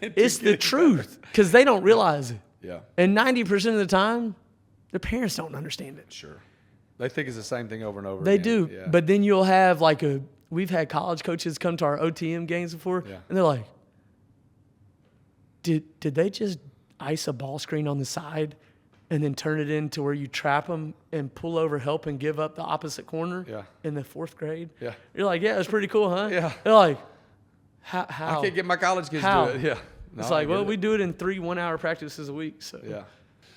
it's the truth because they don't realize it. Yeah. And 90% of the time, their parents don't understand it. Sure. They think it's the same thing over and over They again. do. Yeah. But then you'll have we've had college coaches come to our OTM games before, and they're like, did they just ice a ball screen on the side and then turn it into where you trap them and pull over help and give up the opposite corner in the 4th grade? Yeah. You're like, yeah, it's pretty cool, huh? Yeah. They're like, how? I can't get my college kids How? to do it. Yeah. No, It's like, well, we do it in 3 1-hour practices a week. So Yeah.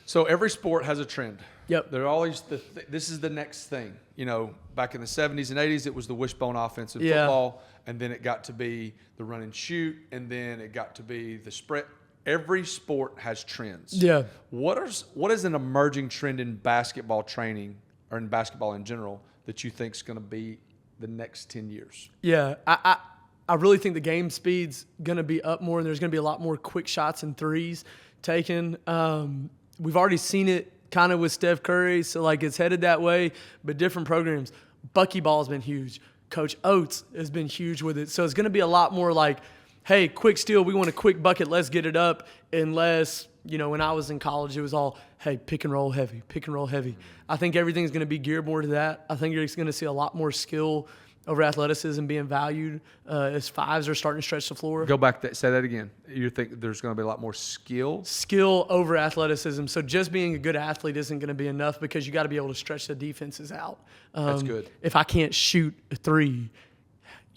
So every sport has a trend. Yep. They're always this is the next thing. You know, back in the 70s and 80s, it was the wishbone offense in football, and then it got to be the run and shoot, and then it got to be the spread. Every sport has trends. Yeah. What is an emerging trend in basketball training or in basketball in general that you think is going to be the next 10 years? Yeah, I really think the game speed's going to be up more, and there's going to be a lot more quick shots and threes taken. We've already seen it kind of with Steph Curry, so it's headed that way, but different programs. Buckyball's been huge. Coach Oates has been huge with it. So it's going to be a lot more like, hey, quick steal, we want a quick bucket, let's get it up, unless, when I was in college, it was all, hey, pick and roll heavy. I think everything's going to be geared more to that. I think you're going to see a lot more skill over athleticism being valued as fives are starting to stretch the floor. Go back, say that again. You think there's going to be a lot more skill? Skill over athleticism. So just being a good athlete isn't going to be enough because you got to be able to stretch the defenses out. That's good. If I can't shoot a three,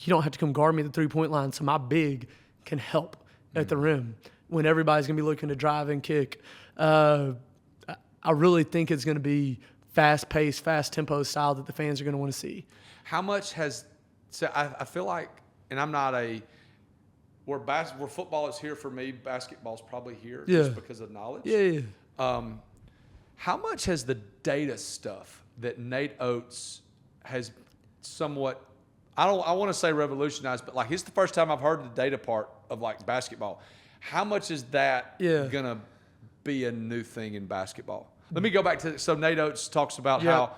you don't have to come guard me at the 3-point line. So my big can help at the rim when everybody's going to be looking to drive and kick. I really think it's going to be fast-paced, fast-tempo style that the fans are going to want to see. How much I feel like, and I'm not where football is here for me, basketball's probably here just because of knowledge. Yeah. How much has the data stuff that Nate Oates has somewhat, I want to say revolutionized, but it's the first time I've heard the data part of basketball. How much is that going to be a new thing in basketball? Let me go back to, so Nate Oates talks about how,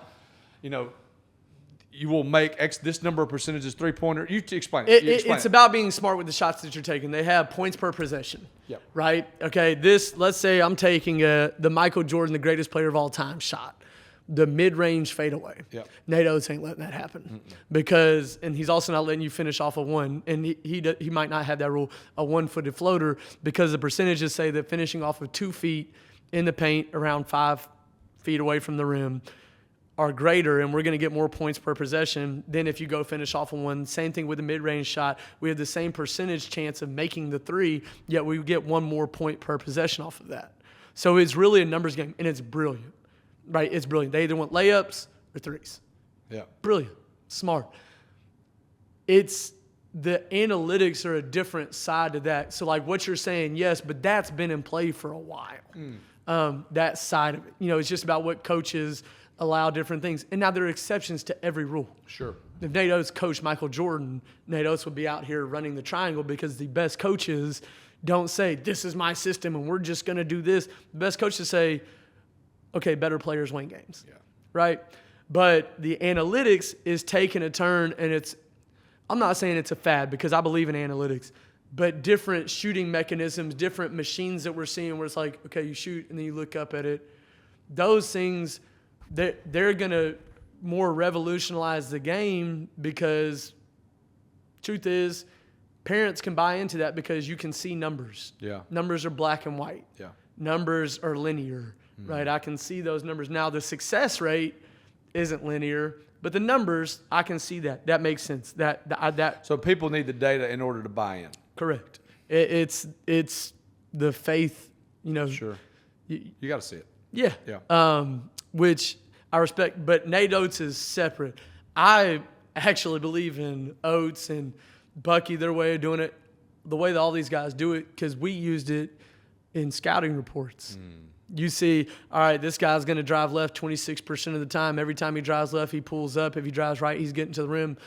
you will make this number of percentages three-pointer. You explain it. It's about being smart with the shots that you're taking. They have points per possession. Yep. Right? Okay, let's say I'm taking the Michael Jordan, the greatest player of all time shot, the mid-range fadeaway. Yep. Nate Oates ain't letting that happen because, and he's also not letting you finish off a one, and he might not have that rule, a one-footed floater, because the percentages say that finishing off of 2 feet in the paint around 5 feet away from the rim are greater, and we're going to get more points per possession than if you go finish off on one. Same thing with the mid-range shot. We have the same percentage chance of making the three, yet we get 1 more point per possession off of that. So it's really a numbers game, and it's brilliant, right? It's brilliant. They either want layups or threes. Yeah. Brilliant. Smart. It's the analytics are a different side to that. So what you're saying, yes, but that's been in play for a while. That side of it. It's just about what coaches allow different things. And now there are exceptions to every rule. Sure. If Nate Oates coached Michael Jordan, Nate Oates would be out here running the triangle because the best coaches don't say, this is my system and we're just going to do this. The best coaches say, okay, better players win games. Yeah. Right? But the analytics is taking a turn, and I'm not saying it's a fad because I believe in analytics, but different shooting mechanisms, different machines that we're seeing where it's okay, you shoot and then you look up at it. Those things, they're going to more revolutionize the game because truth is parents can buy into that because you can see numbers. Yeah. Numbers are black and white. Yeah. Numbers are linear, right? I can see those numbers. Now, the success rate isn't linear, but the numbers, I can see that. That makes sense. So people need the data in order to buy in. Correct. It's the faith, Sure. You got to see it. Yeah. Yeah. Which I respect, but Nate Oates is separate. I actually believe in Oates and Bucky, their way of doing it, the way that all these guys do it, because we used it in scouting reports. You see, all right, this guy's going to drive left 26% of the time. Every time he drives left, he pulls up. If he drives right, he's getting to the rim.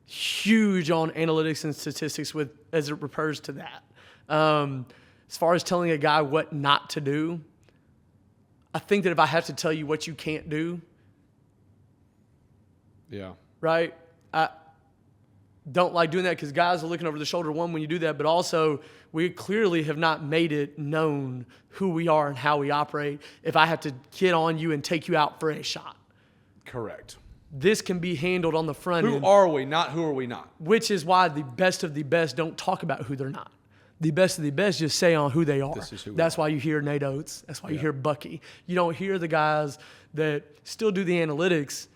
Huge on analytics and statistics as it refers to that. As far as telling a guy what not to do, I think that if I have to tell you what you can't do, right? I don't like doing that because guys are looking over the shoulder, one, when you do that, but also we clearly have not made it known who we are and how we operate if I have to get on you and take you out for a shot. Correct. This can be handled on the front end. Who are we, not who are we not? Which is why the best of the best don't talk about who they're not. The best of the best just say on who they are. This is who we That's are. why you hear Nate Oates. That's why you hear Bucky. You don't hear the guys that still do the analytics,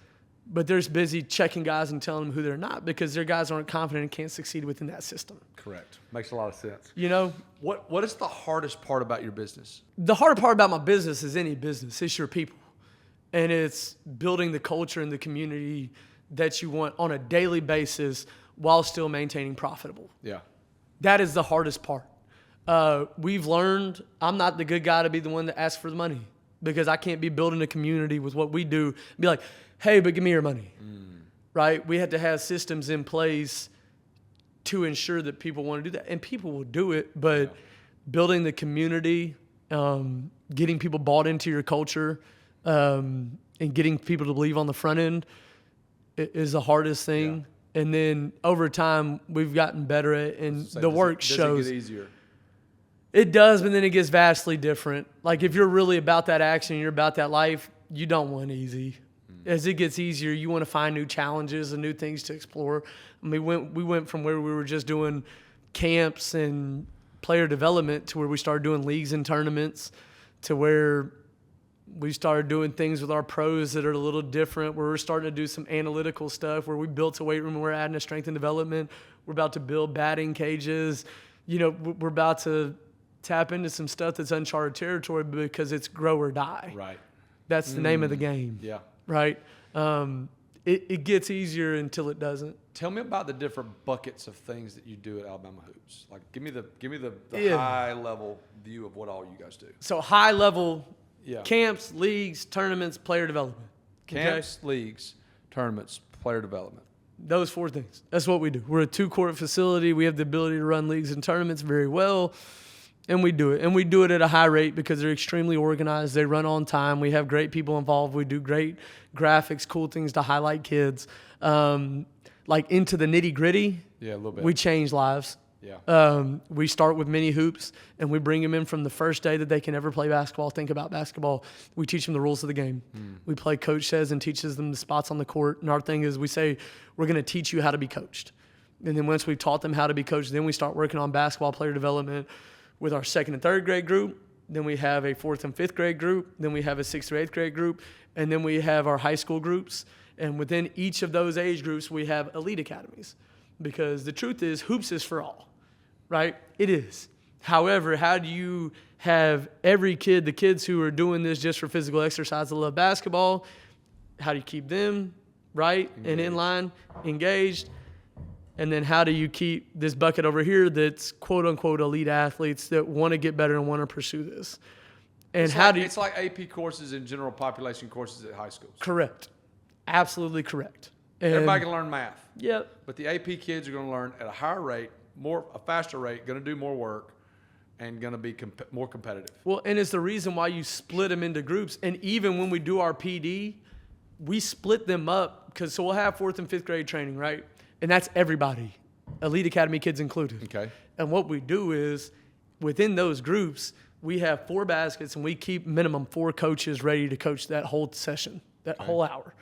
but they're just busy checking guys and telling them who they're not because their guys aren't confident and can't succeed within that system. Correct. Makes a lot of sense. You know? What is the hardest part about your business? The hard part about my business is any business. It's your people. And it's building the culture and the community that you want on a daily basis while still maintaining profitable. Yeah. That is the hardest part. We've learned I'm not the good guy to be the one that asks for the money because I can't be building a community with what we do. Be like, hey, but give me your money, right? We had to have systems in place to ensure that people want to do that. And people will do it, but building the community, getting people bought into your culture, and getting people to believe on the front end is the hardest thing. Yeah. And then over time, we've gotten better at it, and the work shows. Does it get easier? It does, but then it gets vastly different. Like if you're really about that action, you're about that life, you don't want easy. As it gets easier, you want to find new challenges and new things to explore. I mean, we went from where we were just doing camps and player development to where we started doing leagues and tournaments to where we started doing things with our pros that are a little different, where we're starting to do some analytical stuff, where we built a weight room and we're adding a strength and development. We're about to build batting cages. You know, we're about to tap into some stuff that's uncharted territory because it's grow or die. Right. That's the name of the game. Yeah. Right? It gets easier until it doesn't. Tell me about the different buckets of things that you do at Alabama Hoops. Like, give me the high level view of what all you guys do. So high level Yeah. camps, leagues, tournaments, player development. Camps, leagues, tournaments, player development. Those four things. That's what we do. We're a 2-court facility. We have the ability to run leagues and tournaments very well, and we do it. And we do it at a high rate because they're extremely organized. They run on time. We have great people involved. We do great graphics, cool things to highlight kids. Like into the nitty-gritty, Yeah, a little bit. we change lives. Yeah. We start with mini hoops, and we bring them in from the first day that they can ever play basketball, think about basketball. We teach them the rules of the game. We play coach says and teaches them the spots on the court. And our thing is we say, we're going to teach you how to be coached. And then once we've taught them how to be coached, then we start working on basketball player development with our 2nd and 3rd grade group. Then we have a 4th and 5th grade group. Then we have a 6th through 8th grade group. And then we have our high school groups. And within each of those age groups, we have elite academies. Because the truth is, hoops is for all. Right? It is. However, how do you have every kid, the kids who are doing this just for physical exercise that love basketball, how do you keep them right and in line, engaged? And then how do you keep this bucket over here that's quote-unquote elite athletes that want to get better and want to pursue this? And It's like AP courses and general population courses at high schools. Correct. Absolutely correct. And Everybody can learn math. Yep. But the AP kids are going to learn at a higher rate, a faster rate, going to do more work, and going to be more competitive. Well, and it's the reason why you split them into groups. And even when we do our PD, we split them up so we'll have 4th and 5th grade training, right? And that's everybody, Elite Academy kids included. Okay. And what we do is within those groups, we have 4 baskets and we keep minimum 4 coaches ready to coach that whole session, that whole hour.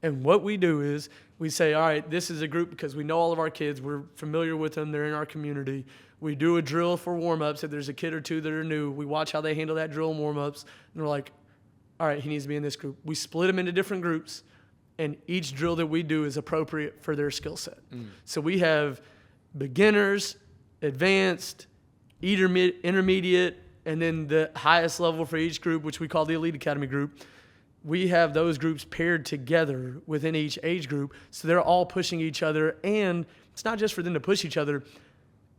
And what we do is we say, all right, this is a group because we know all of our kids. We're familiar with them. They're in our community. We do a drill for warm-ups. If there's a kid or two that are new, we watch how they handle that drill and warm-ups. And we're like, all right, he needs to be in this group. We split them into different groups, and each drill that we do is appropriate for their skill set. So we have beginners, advanced, intermediate, and then the highest level for each group, which we call the Elite Academy group. we have those groups paired together within each age group, so they're all pushing each other. And it's not just for them to push each other.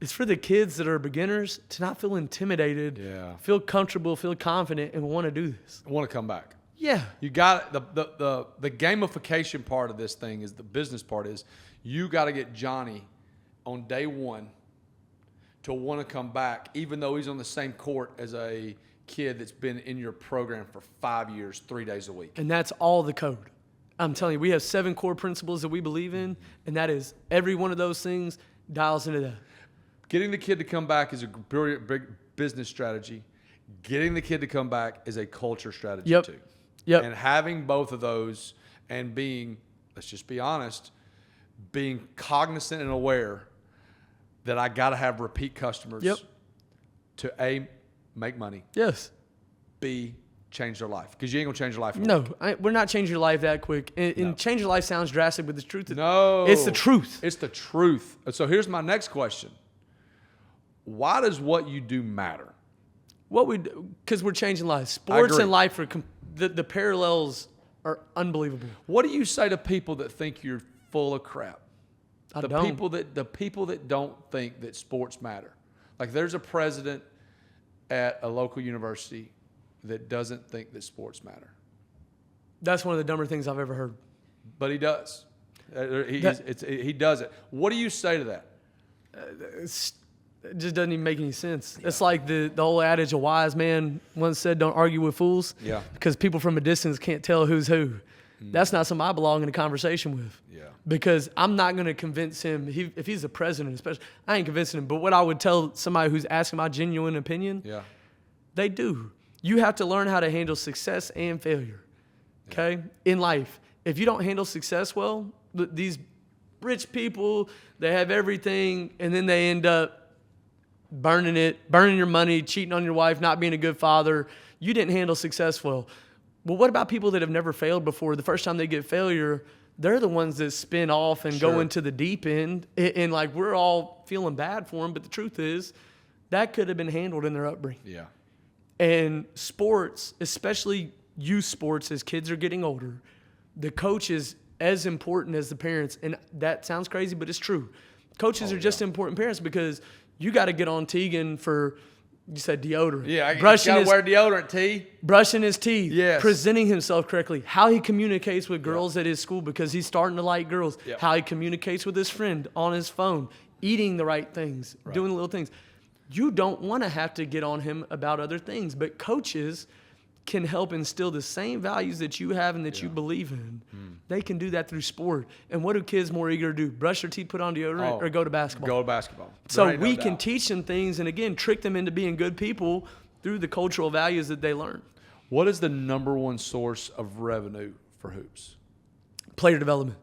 It's for the kids that are beginners to not feel intimidated, feel comfortable, feel confident, and want to do this. I want to come back. Yeah. You got the gamification part of this thing is the business part is you got to get Johnny on day one to want to come back, even though he's on the same court as a kid that's been in your program for 5 years, 3 days a week. And that's all the code. I'm telling you, we have 7 core principles that we believe in, and that is every one of those things dials into that. Getting the kid to come back is a big business strategy. Getting the kid to come back is a culture strategy too. Yep. And having both of those and being, let's just be honest, being cognizant and aware that I got to have repeat customers to A, make money. Yes. B, change their life. Because you ain't going to change your life. No, we're not changing your life that quick. And change your life sounds drastic, but the truth is, no, it's the truth. It's the truth. So here's my next question. Why does what you do matter? Because we're changing lives. Sports and life are the parallels are unbelievable. What do you say to people that think you're full of crap? The people that don't think that sports matter. Like there's a president at a local university that doesn't think that sports matter. That's one of the dumber things I've ever heard. But he does. He does it. What do you say to that? It just doesn't even make any sense. Yeah. It's like the old adage, a wise man once said, don't argue with fools. Yeah. Because people from a distance can't tell who's who. That's not somebody I belong in a conversation with. Yeah. Because I'm not going to convince him. If he's the president, especially, I ain't convincing him. But what I would tell somebody who's asking my genuine opinion, they do. You have to learn how to handle success and failure, okay, in life. If you don't handle success well, these rich people, they have everything, and then they end up burning your money, cheating on your wife, not being a good father. You didn't handle success well. Well, what about people that have never failed before? The first time they get failure, they're the ones that spin off and go into the deep end. And like we're all feeling bad for them, but the truth is that could have been handled in their upbringing. Yeah. And sports, especially youth sports, as kids are getting older, the coach is as important as the parents. And that sounds crazy, but it's true. Coaches are just important parents because you got to get on Tegan for, you said deodorant. Yeah, I got to wear deodorant, T. Brushing his teeth. Yes. Presenting himself correctly. How he communicates with girls at his school because he's starting to like girls. Yep. How he communicates with his friend on his phone. Eating the right things. Right. Doing the little things. You don't want to have to get on him about other things. But coaches can help instill the same values that you have and that you believe in. They can do that through sport. And what do kids more eager to do? Brush their teeth, put on deodorant, or go to basketball? Go to basketball. So we can teach them things and, again, trick them into being good people through the cultural values that they learn. What is the number one source of revenue for hoops? Player development.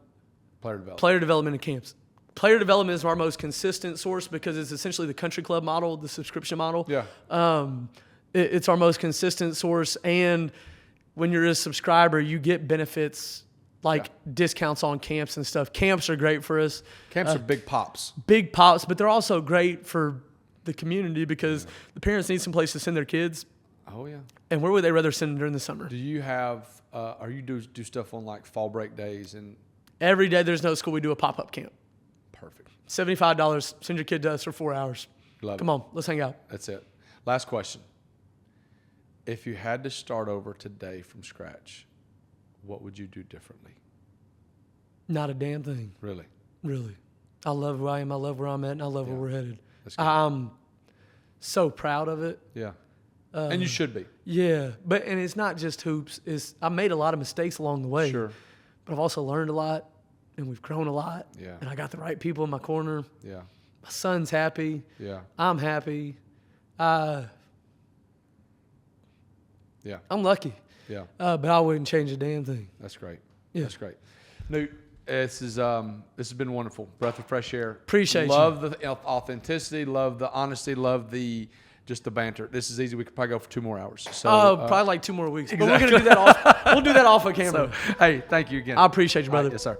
Player development and camps. Player development is our most consistent source because it's essentially the country club model, the subscription model. Yeah. It's our most consistent source, and when you're a subscriber, you get benefits like discounts on camps and stuff. Camps are great for us. Camps are big pops. Big pops, but they're also great for the community because the parents need some place to send their kids. Oh, yeah. And where would they rather send them during the summer? Do you have, or you do stuff on like fall break days? And every day there's no school, we do a pop-up camp. Perfect. $75, send your kid to us for 4 hours. Come on, let's hang out. That's it. Last question. If you had to start over today from scratch, what would you do differently? Not a damn thing. Really? Really. I love who I am. I love where I'm at, and I love where we're headed. I'm so proud of it. Yeah. And you should be. Yeah. And it's not just hoops. I made a lot of mistakes along the way. Sure. But I've also learned a lot, and we've grown a lot. Yeah. And I got the right people in my corner. Yeah. My son's happy. Yeah. I'm happy. Yeah. I'm lucky. Yeah. But I wouldn't change a damn thing. That's great. Yeah. That's great. Newt, this has been wonderful. Breath of fresh air. Appreciate love the authenticity, love the honesty, love the banter. This is easy. We could probably go for 2 more hours. So probably like 2 more weeks. Exactly. But we're gonna do that off. We'll do that off of camera. So, hey, thank you again. I appreciate you, brother. Right, yes, sir.